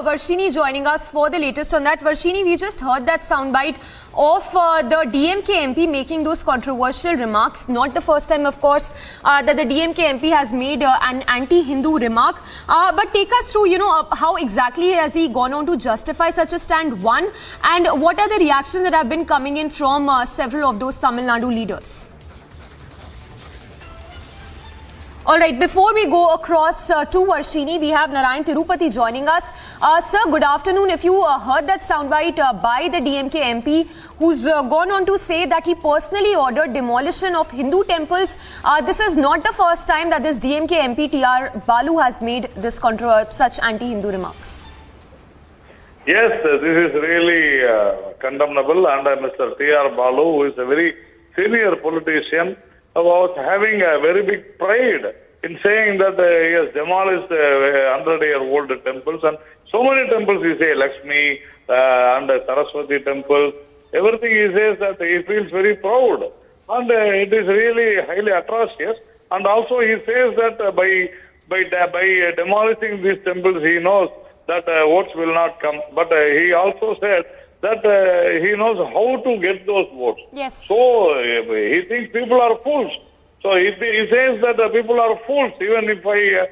Varshini joining us for the latest on that. Varshini, we just heard that soundbite of the DMK MP making those controversial remarks. Not the first time, of course, that the DMK MP has made an anti-Hindu remark. But take us through, how exactly has he gone on to justify such a stand, one, and what are the reactions that have been coming in from several of those Tamil Nadu leaders? All right, before we go across to Varshini, we have Narayan Tirupati joining us. Sir, good afternoon. If you heard that soundbite by the DMK MP, who's gone on to say that he personally ordered demolition of Hindu temples, this is not the first time that this DMK MP TR Balu has made this such anti-Hindu remarks. Yes, this is really condemnable, and Mr. TR Balu, who is a very senior politician, about having a very big pride in saying that he has demolished 100-year-old temples, and so many temples, he says, Lakshmi and Saraswati temples, everything he says that he feels very proud, and it is really highly atrocious. And also he says that by demolishing these temples, he knows that votes will not come, but he also said that he knows how to get those votes. Yes. So he thinks people are fools. So he says that people are fools even if I,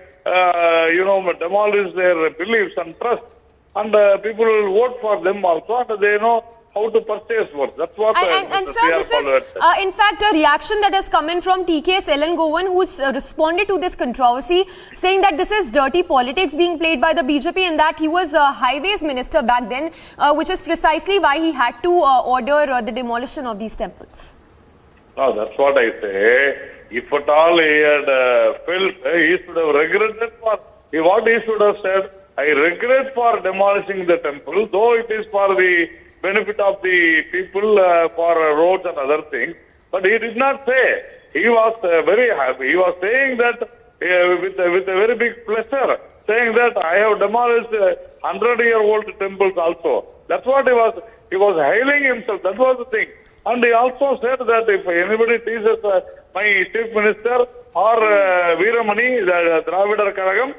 demolish their beliefs and trust, and people will vote for them also, and they know how to purchase votes. That's what. And sir, this is in fact a reaction that has come in from TK's Ellen Govan, who's responded to this controversy, saying that this is dirty politics being played by the BJP, and that he was a highways minister back then, which is precisely why he had to order the demolition of these temples. No, that's what I say. If at all he had felt, he should have regretted what he should have said. I regret for demolishing the temple, though it is for the benefit of the people, for roads and other things. But he did not say. He was very happy. He was saying that with a very big pleasure, saying that I have demolished 100-year-old temples also. That's what he was hailing himself. That was the thing. And he also said that if anybody teases my chief minister or Veeramani, the Dravidar Karagam,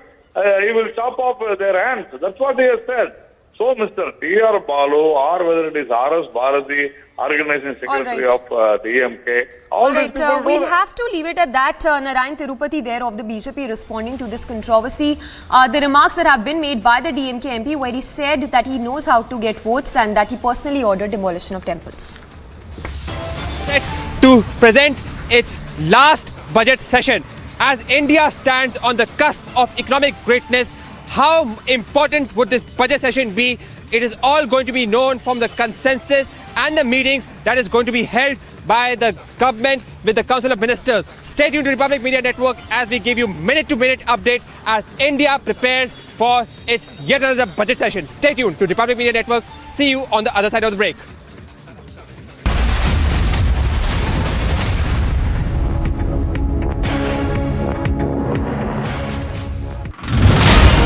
he will chop off their hands. That's what he has said. So Mr. TR Balu, or whether it is RS Bharati, organizing secretary of DMK. All right, we'll have to leave it at that. Narayan Tirupati there of the BJP responding to this controversy. The remarks that have been made by the DMK MP, where he said that he knows how to get votes and that he personally ordered demolition of temples. Set to present its last budget session. As India stands on the cusp of economic greatness, how important would this budget session be? It is all going to be known from the consensus and the meetings that is going to be held by the government with the Council of Ministers. Stay tuned to Republic Media Network as we give you minute-to-minute update as India prepares for its yet another budget session. Stay tuned to Republic Media Network. See you on the other side of the break.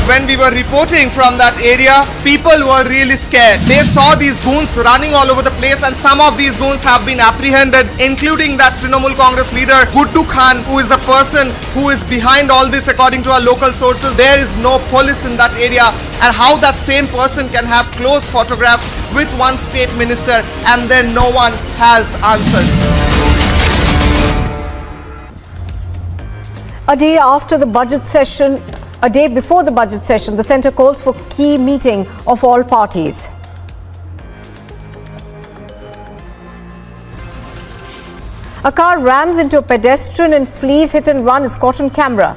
When we were reporting from that area, people were really scared. They saw these goons running all over the place, and some of these goons have been apprehended, including that Trinamool Congress leader, Guddu Khan, who is the person who is behind all this according to our local sources. There is no police in that area, and how that same person can have close photographs with one state minister and then no one has answered. A day after the budget session, a day before the budget session, the centre calls for key meeting of all parties. A car rams into a pedestrian and flees hit and run is caught on camera.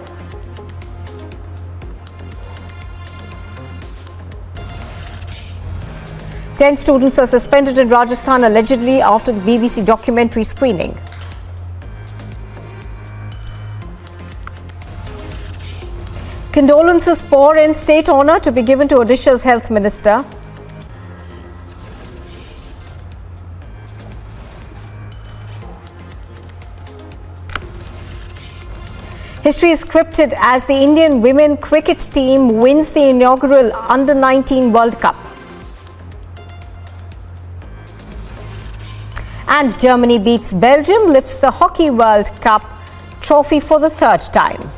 Ten students are suspended in Rajasthan allegedly after the BBC documentary screening. Condolences pour in state honour to be given to Odisha's health minister. History is scripted as the Indian women cricket team wins the inaugural Under-19 World Cup. And Germany beats Belgium, lifts the Hockey World Cup trophy for the third time.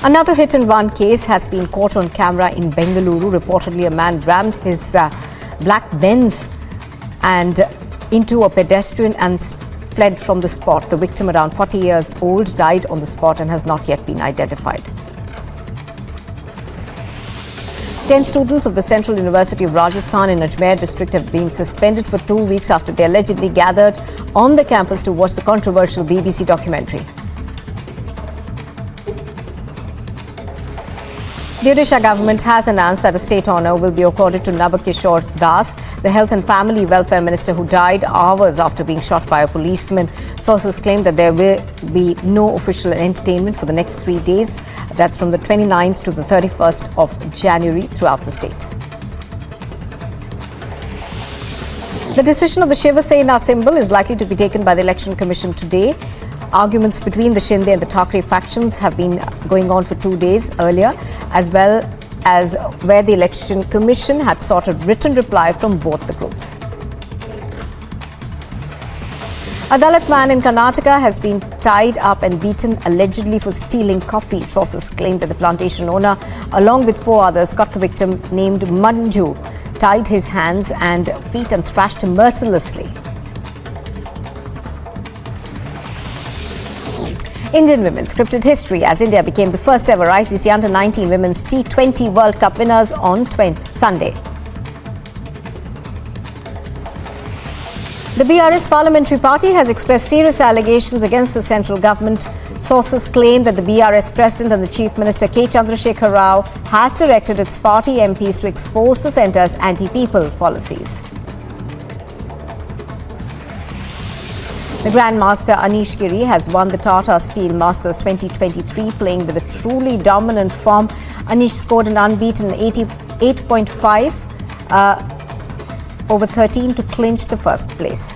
Another hit-and-run case has been caught on camera in Bengaluru. Reportedly, a man rammed his black Benz and into a pedestrian and fled from the spot. The victim, around 40 years old, died on the spot and has not yet been identified. 10 students of the Central University of Rajasthan in Ajmer district have been suspended for 2 weeks after they allegedly gathered on the campus to watch the controversial BBC documentary. The Odisha government has announced that a state honour will be accorded to Nabakishore Das, the Health and Family Welfare Minister who died hours after being shot by a policeman. Sources claim that there will be no official entertainment for the next 3 days. That's from the 29th to the 31st of January throughout the state. The decision of the Shiva Sena symbol is likely to be taken by the Election Commission today. Arguments between the Shinde and the Thackeray factions have been going on for 2 days earlier, as well as where the Election Commission had sought a written reply from both the groups. A Dalit man in Karnataka has been tied up and beaten allegedly for stealing coffee. Sources claim that the plantation owner, along with 4 others, got the victim named Manju, tied his hands and feet and thrashed him mercilessly. Indian women scripted history as India became the first ever ICC Under-19 Women's T20 World Cup winners on Sunday. The BRS Parliamentary Party has expressed serious allegations against the central government. Sources claim that the BRS President and the Chief Minister K. Chandrasekhar Rao has directed its party MPs to expose the centre's anti-people policies. The Grandmaster Anish Giri has won the Tata Steel Masters 2023, playing with a truly dominant form. Anish scored an unbeaten 88.5 over 13 to clinch the first place.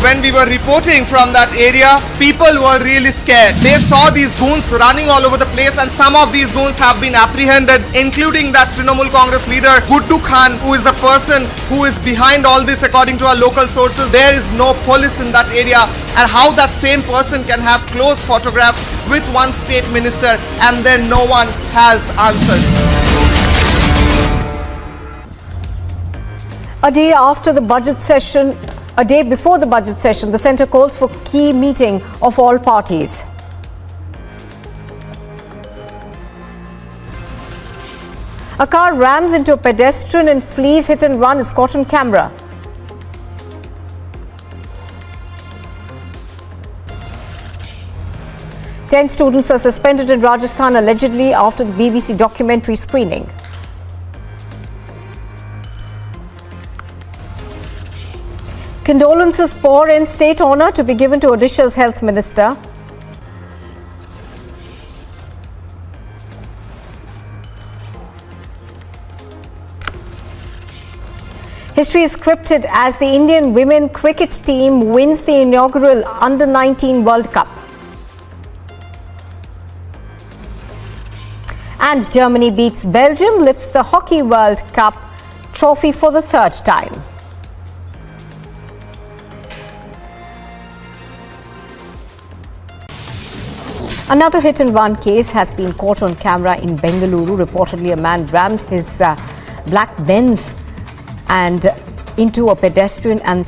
When we were reporting from that area, people were really scared. They saw these goons running all over the place, and some of these goons have been apprehended, including that Trinamool Congress leader Guddu Khan, who is the person who is behind all this according to our local sources. There is no police in that area, and how that same person can have close photographs with one state minister and then no one has answered. A day before the budget session, the centre calls for key meeting of all parties. A car rams into a pedestrian and flees hit and run is caught on camera. Ten students are suspended in Rajasthan allegedly after the BBC documentary screening. Condolences pour in state honour to be given to Odisha's health minister. History is scripted as the Indian women cricket team wins the inaugural Under-19 World Cup. And Germany beats Belgium, lifts the Hockey World Cup trophy for the 3rd time. Another hit-and-run case has been caught on camera in Bengaluru. Reportedly, a man rammed his black Benz and into a pedestrian and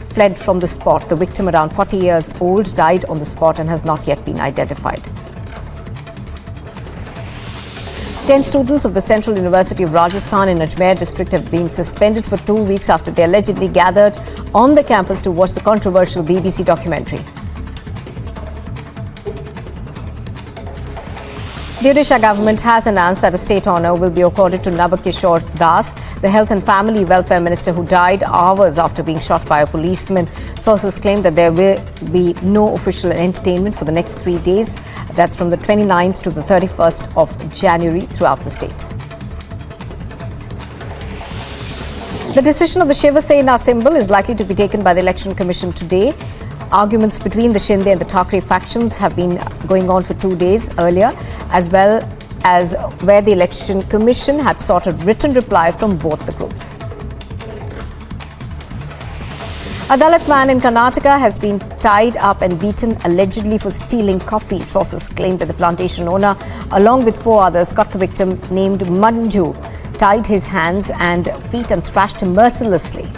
fled from the spot. The victim, around 40 years old, died on the spot and has not yet been identified. 10 students of the Central University of Rajasthan in Ajmer district have been suspended for 2 weeks after they allegedly gathered on the campus to watch the controversial BBC documentary. The Odisha government has announced that a state honour will be accorded to Nabakishore Das, the Health and Family Welfare Minister who died hours after being shot by a policeman. Sources claim that there will be no official entertainment for the next 3 days. That's from the 29th to the 31st of January throughout the state. The decision of the Shiva Sena symbol is likely to be taken by the Election Commission today. Arguments between the Shinde and the Thackeray factions have been going on for 2 days earlier, as well as where the Election Commission had sought a written reply from both the groups. A Dalit man in Karnataka has been tied up and beaten allegedly for stealing coffee. Sources claim that the plantation owner, along with 4 others, got the victim named Manju, tied his hands and feet and thrashed him mercilessly.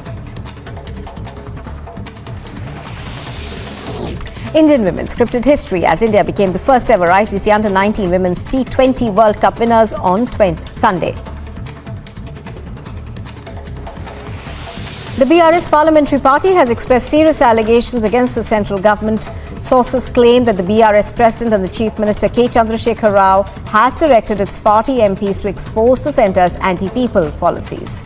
Indian women scripted history as India became the first ever ICC Under-19 Women's T20 World Cup winners on Sunday. The BRS Parliamentary Party has expressed serious allegations against the central government. Sources claim that the BRS President and the Chief Minister K. Chandrasekhar Rao has directed its party MPs to expose the centre's anti-people policies.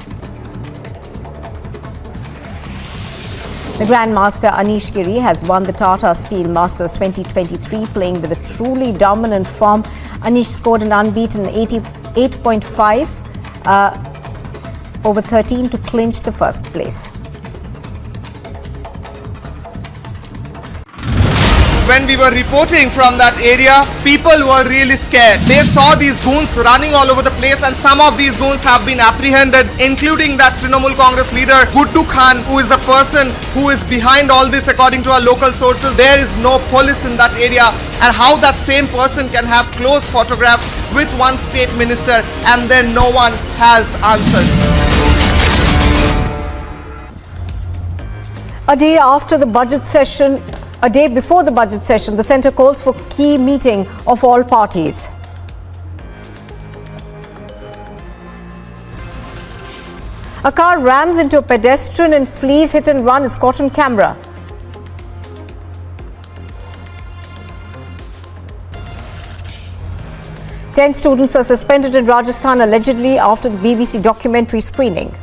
The Grandmaster Anish Giri has won the Tata Steel Masters 2023, playing with a truly dominant form. Anish scored an unbeaten 88.5 over 13 to clinch the first place. When we were reporting from that area, people were really scared. They saw these goons running all over the place, and some of these goons have been apprehended, including that Trinamool Congress leader, Guddu Khan, who is the person who is behind all this according to our local sources. There is no police in that area, and how that same person can have close photographs with one state minister and then no one has answered. A day before the budget session, the centre calls for key meeting of all parties. A car rams into a pedestrian and flees hit and run is caught on camera. Ten students are suspended in Rajasthan allegedly after the BBC documentary screening.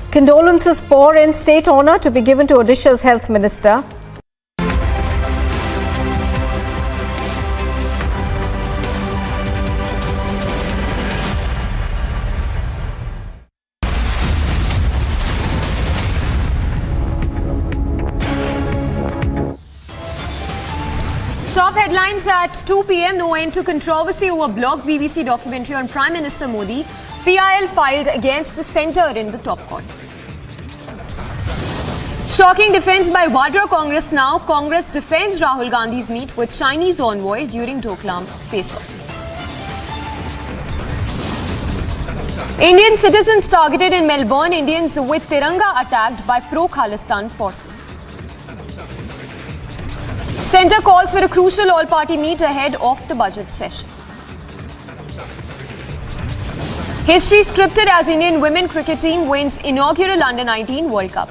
Condolences pour in state honour to be given to Odisha's health minister. Top headlines at 2 p.m. No end to controversy over blocked BBC documentary on Prime Minister Modi. PIL filed against the centre in the top court. Shocking defence by Vadra Congress now. Congress defends Rahul Gandhi's meet with Chinese envoy during Doklam face-off. Indian citizens targeted in Melbourne. Indians with Tiranga attacked by pro-Khalistan forces. Centre calls for a crucial all-party meet ahead of the budget session. History scripted as Indian women cricket team wins inaugural Under-19 World Cup.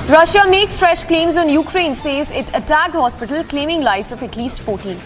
Russia makes fresh claims on Ukraine, says it attacked hospital, claiming lives of at least 14.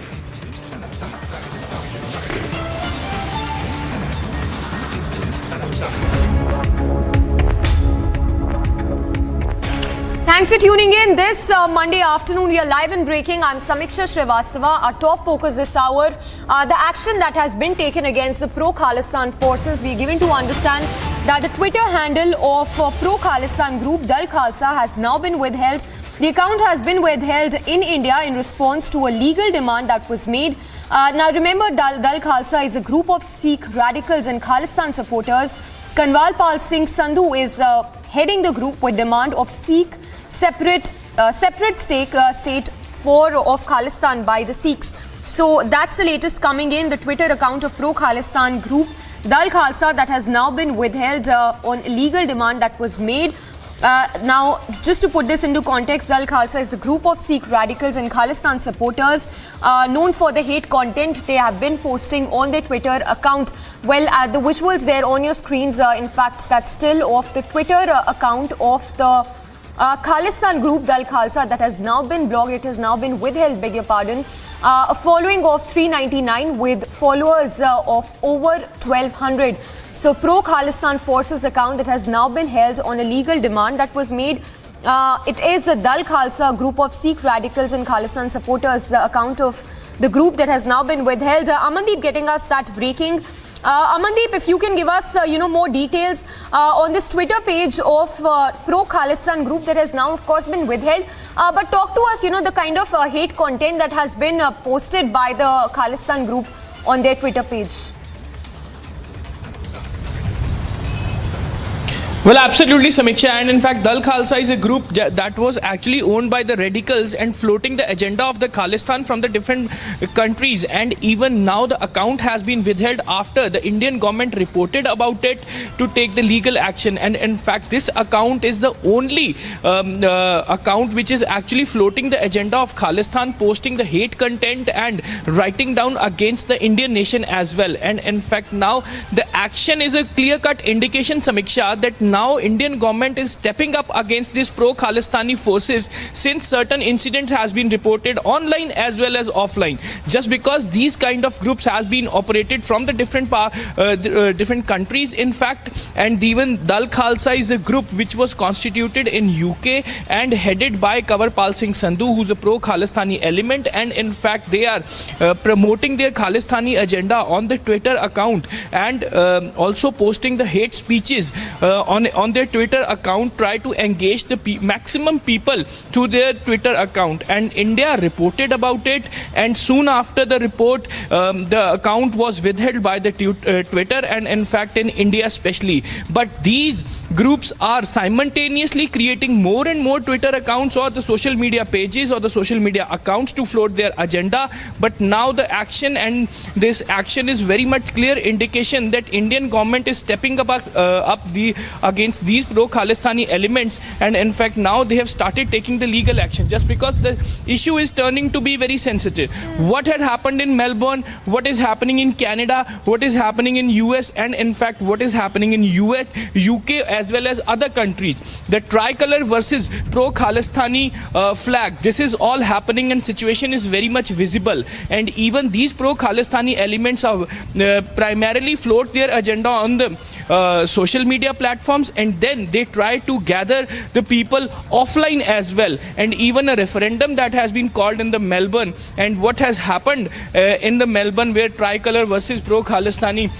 Thanks for tuning in. This Monday afternoon, we are live and breaking. I'm Samiksha Srivastava. Our top focus this hour, the action that has been taken against the pro-Khalistan forces. We're given to understand that the Twitter handle of pro-Khalistan group Dal Khalsa has now been withheld. The account has been withheld in India in response to a legal demand that was made. Now remember, Dal Khalsa is a group of Sikh radicals and Khalistan supporters. Kanwal Pal Singh Sandhu is heading the group with demand of Sikh separate state of Khalistan by the Sikhs. So that's the latest coming in. The Twitter account of pro-Khalistan group Dal Khalsa that has now been withheld on legal demand that was made. Now, just to put this into context, Dal Khalsa is a group of Sikh radicals and Khalistan supporters known for the hate content they have been posting on their Twitter account. Well, the visuals there on your screens, in fact, that's still of the Twitter account of the Khalistan group Dal Khalsa that has now been blocked. It has now been withheld, beg your pardon. A following of 399 with followers of over 1200. So pro-Khalistan forces account that has now been held on a legal demand that was made. It is the Dal Khalsa group of Sikh radicals and Khalistan supporters, the account of the group that has now been withheld. Amandeep getting us that breaking. Amandeep, if you can give us, more details on this Twitter page of pro-Khalistan group that has now, of course, been withheld. But talk to us, the kind of hate content that has been posted by the Khalistan group on their Twitter page. Well, absolutely, Samiksha. And in fact, Dal Khalsa is a group that was actually owned by the radicals and floating the agenda of the Khalistan from the different countries. And even now, the account has been withheld after the Indian government reported about it to take the legal action. And in fact, this account is the only account which is actually floating the agenda of Khalistan, posting the hate content and writing down against the Indian nation as well. And in fact, now the action is a clear-cut indication, Samiksha, that now Indian government is stepping up against these pro-Khalistani forces, since certain incidents has been reported online as well as offline. Just because these kind of groups has been operated from the different countries, in fact, and even Dal Khalsa is a group which was constituted in UK and headed by Kanwarpal Singh Sandhu, who's a pro-Khalistani element, and in fact they are promoting their Khalistani agenda on the Twitter account and also posting the hate speeches on their Twitter account, try to engage the maximum people through their Twitter account. And India reported about it, and soon after the report, the account was withheld by the Twitter, and in fact in India especially. But these groups are simultaneously creating more and more Twitter accounts or the social media pages or the social media accounts to float their agenda. But now the action, and this action is very much clear indication that Indian government is stepping up against these pro-Khalistani elements, and in fact now they have started taking the legal action, just because the issue is turning to be very sensitive. What had happened in Melbourne, what is happening in Canada, what is happening in US, and in fact what is happening in US, UK as well as other countries. The tricolor versus pro-Khalistani flag, this is all happening, and situation is very much visible. And even these pro-Khalistani elements are primarily float their agenda on the social media platforms, and then they try to gather the people offline as well. And even a referendum that has been called in the Melbourne, and what has happened in the Melbourne, where tricolor versus pro-Khalistani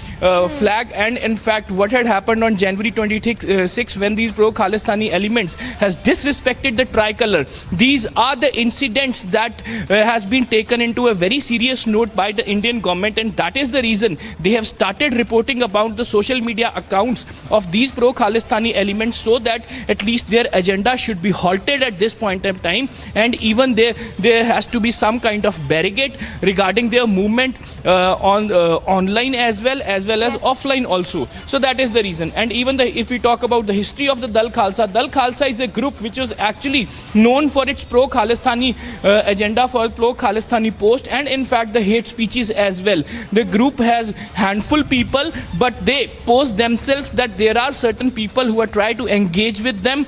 flag, and in fact what had happened on January 26 when these pro-Khalistani elements has disrespected the tricolor. These are the incidents that has been taken into a very serious note by the Indian government, and that is the reason they have started reporting about the social media accounts of these pro-Khalistani elements, so that at least their agenda should be halted at this point of time, and even there has to be some kind of barricade regarding their movement online as well as offline also. So that is the reason. And even if we talk about the history of the Dal Khalsa is a group which was actually known for its pro-Khalistani agenda, for pro-Khalistani post, and in fact the hate speeches as well. The group has handful people, but they post themselves that there are certain people who are trying to engage with them,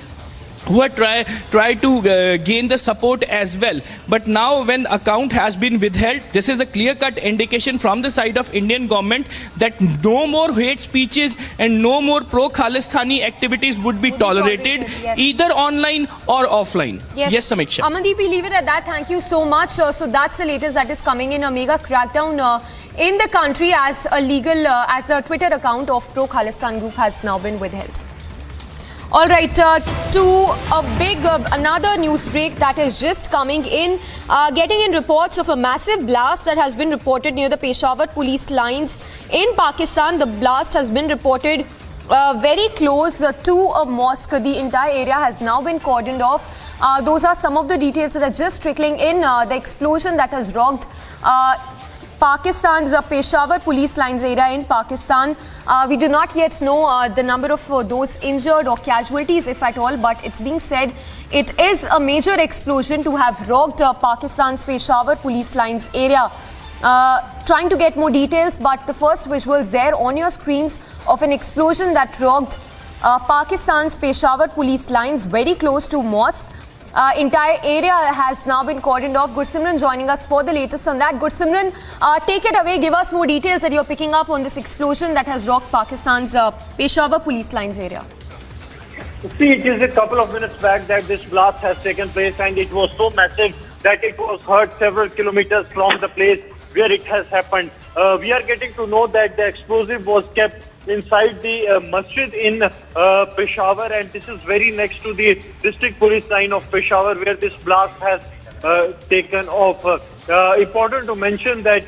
who are try to gain the support as well. But now when account has been withheld, this is a clear-cut indication from the side of Indian government that no more hate speeches and no more pro-Khalistani activities would be tolerated, yes, either online or offline. Yes, Samiksha. Amandeep, we leave it at that. Thank you so much. So that's the latest that is coming in. A mega crackdown in the country as a Twitter account of pro-Khalistan group has now been withheld. All right, to another news break that is just coming in, getting in reports of a massive blast that has been reported near the Peshawar police lines in Pakistan. The blast has been reported very close to a mosque. The entire area has now been cordoned off. Those are some of the details that are just trickling in. The explosion that has rocked Pakistan's Peshawar police lines area in Pakistan. We do not yet know the number of those injured or casualties, if at all, but it's being said it is a major explosion to have rocked Pakistan's Peshawar police lines area. Trying to get more details, but the first visuals there on your screens of an explosion that rocked Pakistan's Peshawar police lines very close to mosque. Entire area has now been cordoned off. Gursimran joining us for the latest on that. Gursimran, take it away. Give us more details that you're picking up on this explosion that has rocked Pakistan's Peshawar police lines area. See, it is a couple of minutes back that this blast has taken place, and it was so massive that it was heard several kilometers from the place where it has happened. We are getting to know that the explosive was kept inside the masjid in Peshawar, and this is very next to the district police line of Peshawar, where this blast has taken off. Important to mention that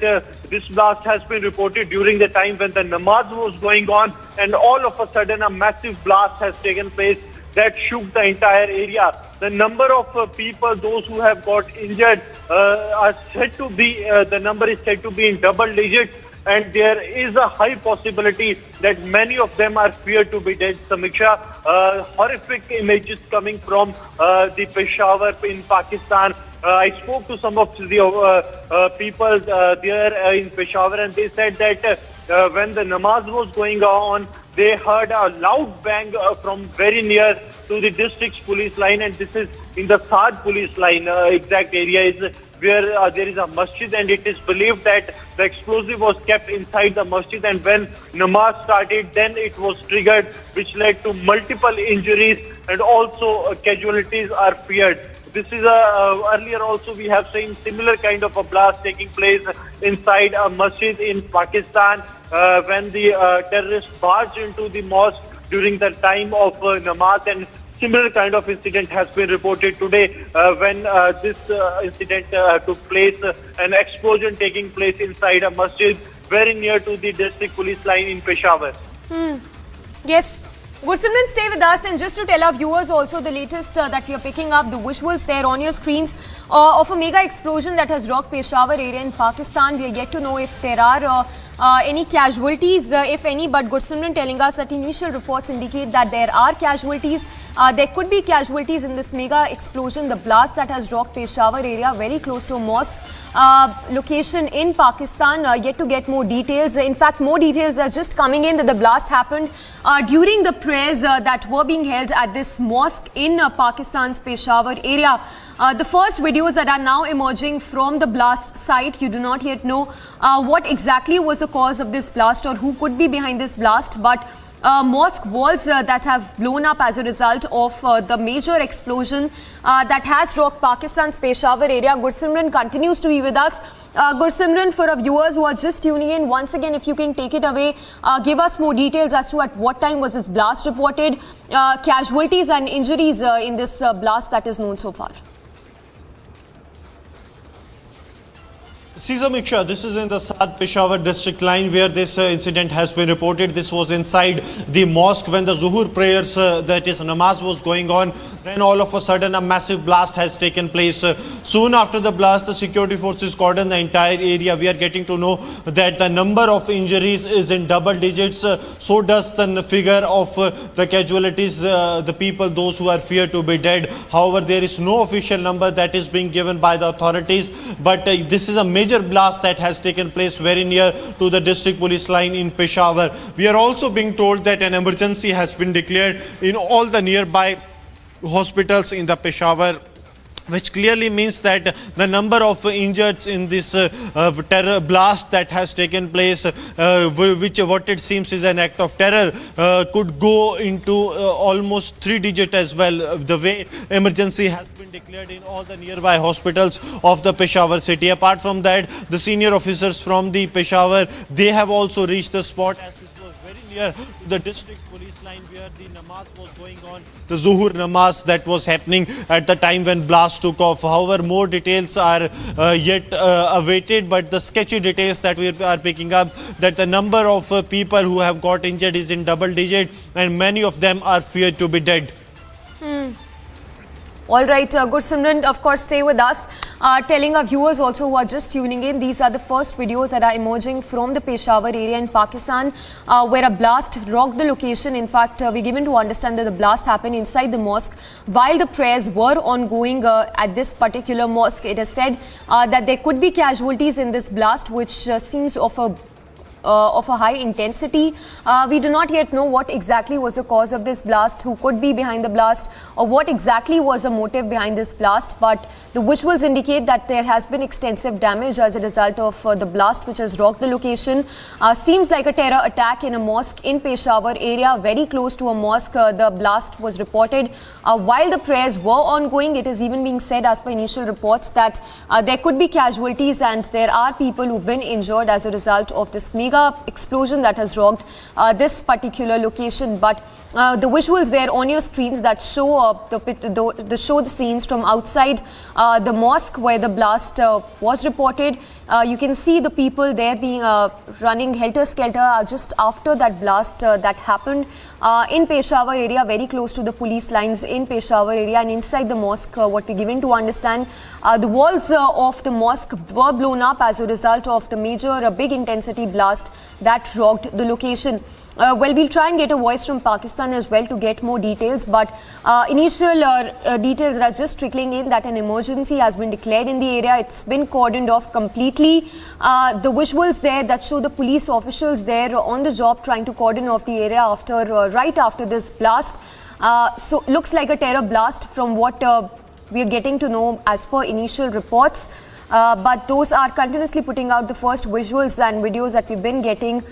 this blast has been reported during the time when the namaz was going on, and all of a sudden a massive blast has taken place that shook the entire area. The number of people, those who have got injured, are said to be, the number is said to be in double digits, and there is a high possibility that many of them are feared to be dead. Samiksha, horrific images coming from the Peshawar in Pakistan. I spoke to some of the people there in Peshawar, and they said that when the namaz was going on, they heard a loud bang from very near to the district's police line, and this is in the Saad police line. Exact area is where there is a masjid, and it is believed that the explosive was kept inside the masjid, and when namaz started, then it was triggered, which led to multiple injuries, and also casualties are feared. This is earlier also we have seen similar kind of a blast taking place inside a masjid in Pakistan when the terrorists barged into the mosque during the time of namaz, and similar kind of incident has been reported today when this incident took place, an explosion taking place inside a masjid very near to the district police line in Peshawar. Yes. Gursimran, stay with us, and just to tell our viewers also the latest that we are picking up, the visuals there on your screens of a mega explosion that has rocked Peshawar area in Pakistan. We are yet to know if there are any casualties, if any, but Gursimran telling us that initial reports indicate that there are casualties. There could be casualties in this mega explosion, the blast that has rocked Peshawar area very close to a mosque location in Pakistan. Yet to get more details. In fact, more details are just coming in that the blast happened during the prayers that were being held at this mosque in Pakistan's Peshawar area. The first videos that are now emerging from the blast site, you do not yet know what exactly was the cause of this blast or who could be behind this blast, but mosque walls that have blown up as a result of the major explosion that has rocked Pakistan's Peshawar area. Gursimran continues to be with us. Gursimran, for our viewers who are just tuning in, once again, if you can take it away, give us more details as to at what time was this blast reported, casualties and injuries in this blast that is known so far. Samiksha, this is in the Saad Peshawar district line where this incident has been reported. This was inside the mosque when the Zuhur prayers, that is namaz, was going on. Then all of a sudden a massive blast has taken place. Soon after the blast, the security forces cordoned the entire area. We are getting to know that the number of injuries is in double digits. So does the figure of the casualties, the people, those who are feared to be dead. However, there is no official number that is being given by the authorities. But this is a major blast that has taken place very near to the district police line in Peshawar. We are also being told that an emergency has been declared in all the nearby hospitals in the Peshawar, which clearly means that the number of injured in this terror blast that has taken place, which what it seems is an act of terror, could go into almost 3 digits as well, the way emergency has been declared in all the nearby hospitals of the Peshawar city. Apart from that, the senior officers from the Peshawar, they have also reached the spot, as this was very near to the district police line where the namaz was going on, the Zuhur namaz that was happening at the time when blast took off. However, more details are yet awaited, but the sketchy details that we are picking up, that the number of people who have got injured is in double digit, and many of them are feared to be dead. All right, Gursimran, of course, stay with us. Telling our viewers also who are just tuning in, these are the first videos that are emerging from the Peshawar area in Pakistan, where a blast rocked the location. In fact, we're given to understand that the blast happened inside the mosque while the prayers were ongoing at this particular mosque. It is said that there could be casualties in this blast, which seems of a high intensity. We do not yet know what exactly was the cause of this blast, who could be behind the blast, or what exactly was the motive behind this blast, but the visuals indicate that there has been extensive damage as a result of the blast which has rocked the location. Seems like a terror attack in a mosque in Peshawar area, very close to a mosque. The blast was reported while the prayers were ongoing. It is even being said, as per initial reports, that there could be casualties and there are people who've been injured as a result of this mega mega explosion that has rocked this particular location. But the visuals there on your screens that show the scenes from outside the mosque where the blast was reported. You can see the people there being running helter-skelter just after that blast that happened in Peshawar area, very close to the police lines in Peshawar area, and inside the mosque, what we're given to understand, the walls of the mosque were blown up as a result of the major big intensity blast that rocked the location. Well, we'll try and get a voice from Pakistan as well to get more details, but initial details are just trickling in that an emergency has been declared in the area. It's been cordoned off completely. The visuals there that show the police officials there on the job trying to cordon off the area after right after this blast. So looks like a terror blast from what we are getting to know as per initial reports. But those are continuously putting out the first visuals and videos that we've been getting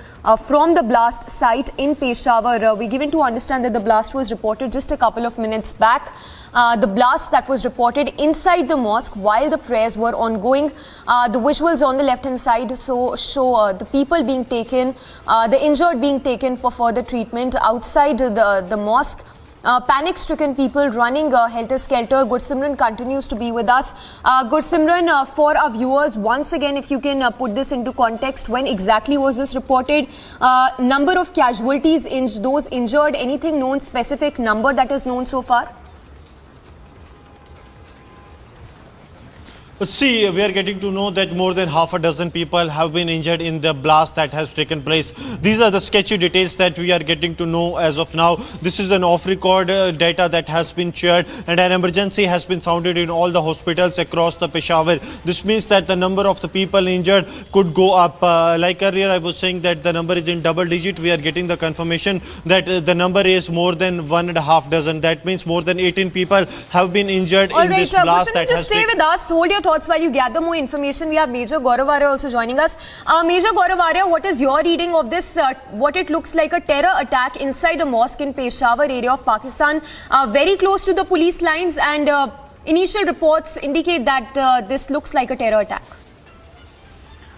from the blast site in Peshawar. We're given to understand that the blast was reported just a couple of minutes back. The blast that was reported inside the mosque while the prayers were ongoing. The visuals on the left hand side show the people being taken, the injured being taken for further treatment outside the mosque. Panic-stricken people running helter-skelter. Gursimran continues to be with us. Gursimran, for our viewers, once again, if you can put this into context, when exactly was this reported? Number of casualties, those injured, anything known, specific number that is known so far? See, we are getting to know that more than half a dozen people have been injured in the blast that has taken place. These are the sketchy details that we are getting to know as of now. This is an off-record data that has been shared, and an emergency has been sounded in all the hospitals across the Peshawar. This means that the number of the people injured could go up. Like earlier, I was saying that the number is in double digit. We are getting the confirmation that the number is more than 1.5 dozen. That means more than 18 people have been injured in this blast. That just stay with us. Hold your thoughts while you gather more information. We have Major Gaurav Arya also joining us. Major Gaurav Arya, what is your reading of this, what it looks like a terror attack inside a mosque in Peshawar area of Pakistan, very close to the police lines, and initial reports indicate that this looks like a terror attack?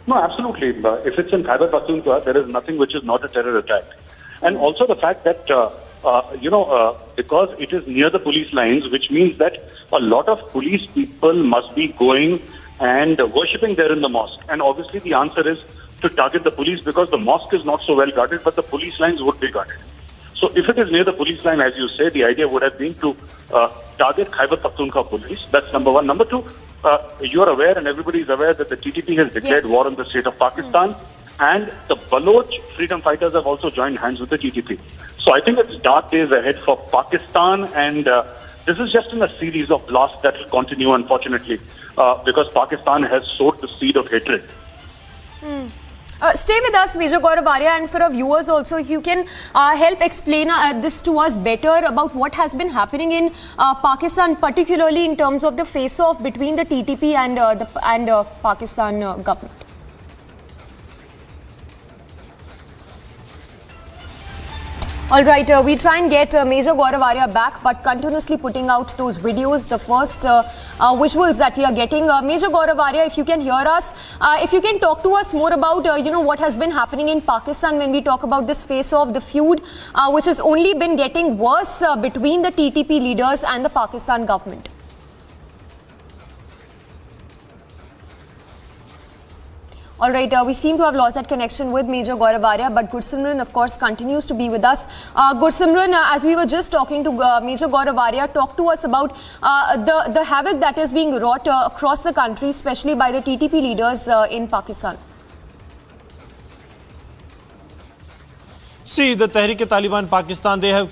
No, absolutely. If it's in Khyber Pakhtunkhwa, there is nothing which is not a terror attack. And also the fact that because it is near the police lines, which means that a lot of police people must be going and worshipping there in the mosque. And obviously the answer is to target the police, because the mosque is not so well guarded, but the police lines would be guarded. So if it is near the police line, as you say, the idea would have been to target Khyber Pakhtunkhwa police. That's number one. Number two, you are aware and everybody is aware that the TTP has declared war on the state of Pakistan. And the Baloch freedom fighters have also joined hands with the TTP. So I think it's dark days ahead for Pakistan, and this is just in a series of blasts that will continue, unfortunately, because Pakistan has sowed the seed of hatred. Stay with us, Major Gaurav Arya, and for our viewers also, if you can help explain this to us better about what has been happening in Pakistan, particularly in terms of the face-off between the TTP and the Pakistan government. All right, we try and get Major Gaurav Arya back, but continuously putting out those videos, the first visuals that we are getting. Major Gaurav Arya, if you can hear us, if you can talk to us more about, what has been happening in Pakistan when we talk about this face-off, the feud, which has only been getting worse between the TTP leaders and the Pakistan government. All right, we seem to have lost that connection with Major Gaurav Arya, but Gursimran, of course, continues to be with us. Gursimran, as we were just talking to Major Gaurav Arya, talk to us about the havoc that is being wrought across the country, especially by the TTP leaders in Pakistan. See, the Tehreek-e-Taliban Pakistan, they have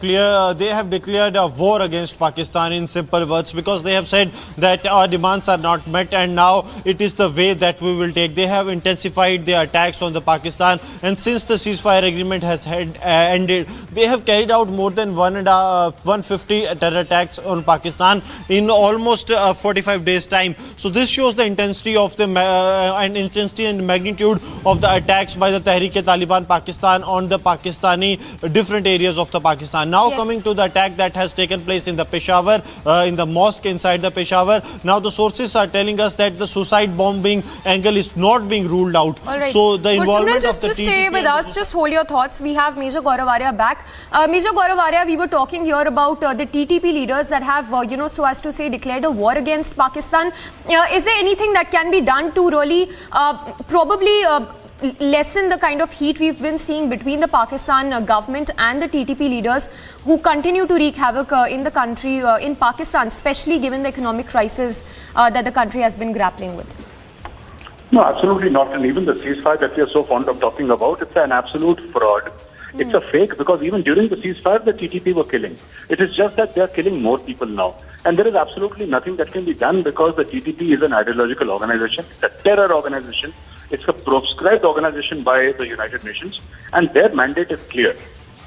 declared a war against Pakistan in simple words, because they have said that our demands are not met, and now it is the way that we will take. They have intensified their attacks on the Pakistan, and since the ceasefire agreement has ended, they have carried out more than 150 terror attacks on Pakistan in almost 45 days time. So this shows the intensity of the and magnitude of the attacks by the Tehreek-e-Taliban Pakistan on the Pakistan Pakistani, different areas of the Pakistan. Now coming to the attack that has taken place in the Peshawar, in the mosque inside the Peshawar. Now the sources are telling us that the suicide bombing angle is not being ruled out. So the involvement just of the stay with us, just hold your thoughts. We have Major Gaurav Arya back. Major Gaurav Arya, we were talking here about the TTP leaders that have, so as to say, declared a war against Pakistan. Is there anything that can be done to really probably lessen the kind of heat we've been seeing between the Pakistan government and the TTP leaders who continue to wreak havoc in the country, in Pakistan, especially given the economic crisis that the country has been grappling with? No, absolutely not. And even the ceasefire that we are so fond of talking about, it's an absolute fraud. It's a fake, because even during the ceasefire, the TTP were killing. It is just that they are killing more people now. And there is absolutely nothing that can be done, because the TTP is an ideological organization. It's a terror organization. It's a proscribed organization by the United Nations. And their mandate is clear.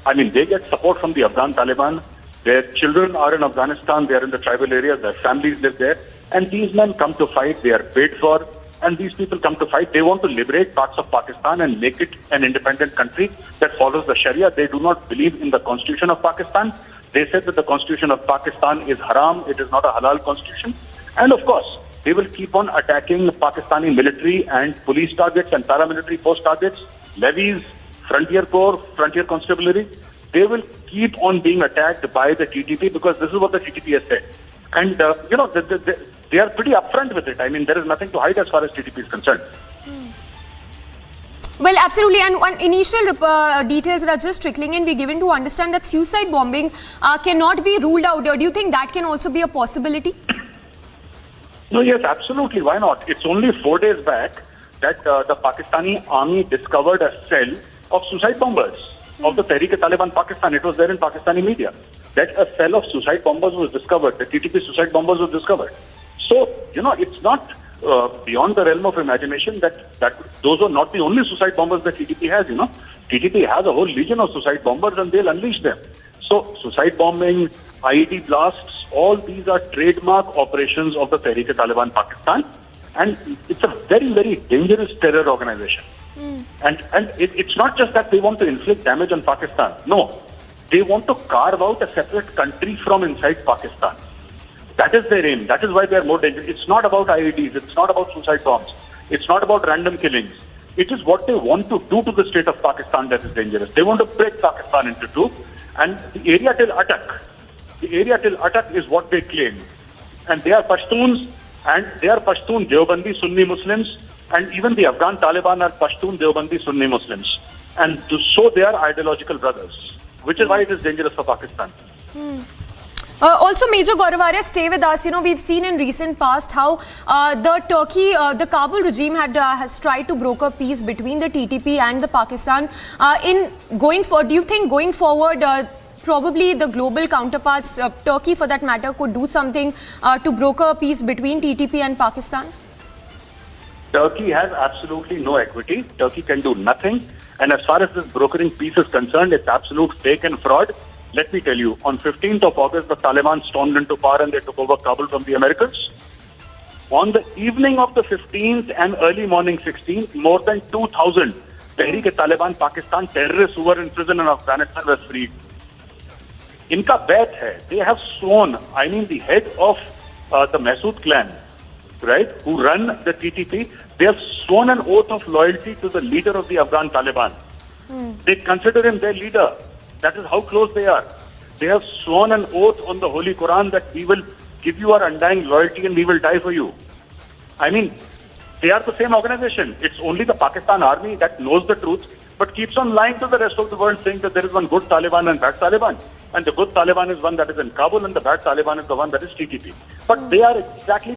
I mean, they get support from the Afghan Taliban. Their children are in Afghanistan. They are in the tribal areas. Their families live there. And these men come to fight. They are paid for. And these people come to fight. They want to liberate parts of Pakistan and make it an independent country that follows the Sharia. They do not believe in the constitution of Pakistan. They said that the constitution of Pakistan is haram. It is not a halal constitution. And of course, they will keep on attacking Pakistani military and police targets and paramilitary post targets, levies, frontier corps, frontier constabulary. They will keep on being attacked by the TTP, because this is what the TTP has said. And, they are pretty upfront with it. I mean, there is nothing to hide as far as TTP is concerned. Well, absolutely. And one initial details that are just trickling in, we're given to understand that suicide bombing cannot be ruled out. Do you think that can also be a possibility? No, yes, absolutely. Why not? It's only 4 days back that the Pakistani army discovered a cell of suicide bombers of the Tehreek-e-Taliban Pakistan. It was there in Pakistani media that a cell of suicide bombers was discovered. The TTP suicide bombers was discovered. So, it's not beyond the realm of imagination that those are not the only suicide bombers that TTP has, TTP has a whole legion of suicide bombers, and they'll unleash them. So, suicide bombing, IED blasts, all these are trademark operations of the Tehreek-e-Taliban Pakistan. And it's a very, very dangerous terror organization. And it's not just that they want to inflict damage on Pakistan. No, they want to carve out a separate country from inside Pakistan. That is their aim. That is why they are more dangerous. It's not about IEDs. It's not about suicide bombs. It's not about random killings. It is what they want to do to the state of Pakistan that is dangerous. They want to break Pakistan into two. And the area till Attak is what they claim. And they are Pashtuns, and they are Pashtun Deobandi Sunni Muslims, and even the Afghan Taliban are Pashtun Deobandi Sunni Muslims. And so they are ideological brothers, which is why it is dangerous for Pakistan. Also, Major Gaurav Arya, stay with us. We've seen in recent past how the Kabul regime has tried to broker peace between the TTP and the Pakistan. Do you think going forward, probably the global counterparts, Turkey for that matter, could do something to broker peace between TTP and Pakistan? Turkey has absolutely no equity. Turkey can do nothing. And as far as this brokering peace is concerned, it's absolute fake and fraud. Let me tell you, on 15th of August, the Taliban stormed into power and they took over Kabul from the Americans. On the evening of the 15th and early morning 16th, more than 2,000 Tehreek-e-Taliban Pakistan terrorists who were in prison in Afghanistan were freed. Inka bet hai. They have sworn, the head of the Masood clan, right, who run the TTP, they have sworn an oath of loyalty to the leader of the Afghan Taliban. They consider him their leader. That is how close they are. They have sworn an oath on the Holy Quran that we will give you our undying loyalty and we will die for you. They are the same organization. It's only the Pakistan army that knows the truth, but keeps on lying to the rest of the world, saying that there is one good Taliban and bad Taliban. And the good Taliban is one that is in Kabul, and the bad Taliban is the one that is TTP. But they are exactly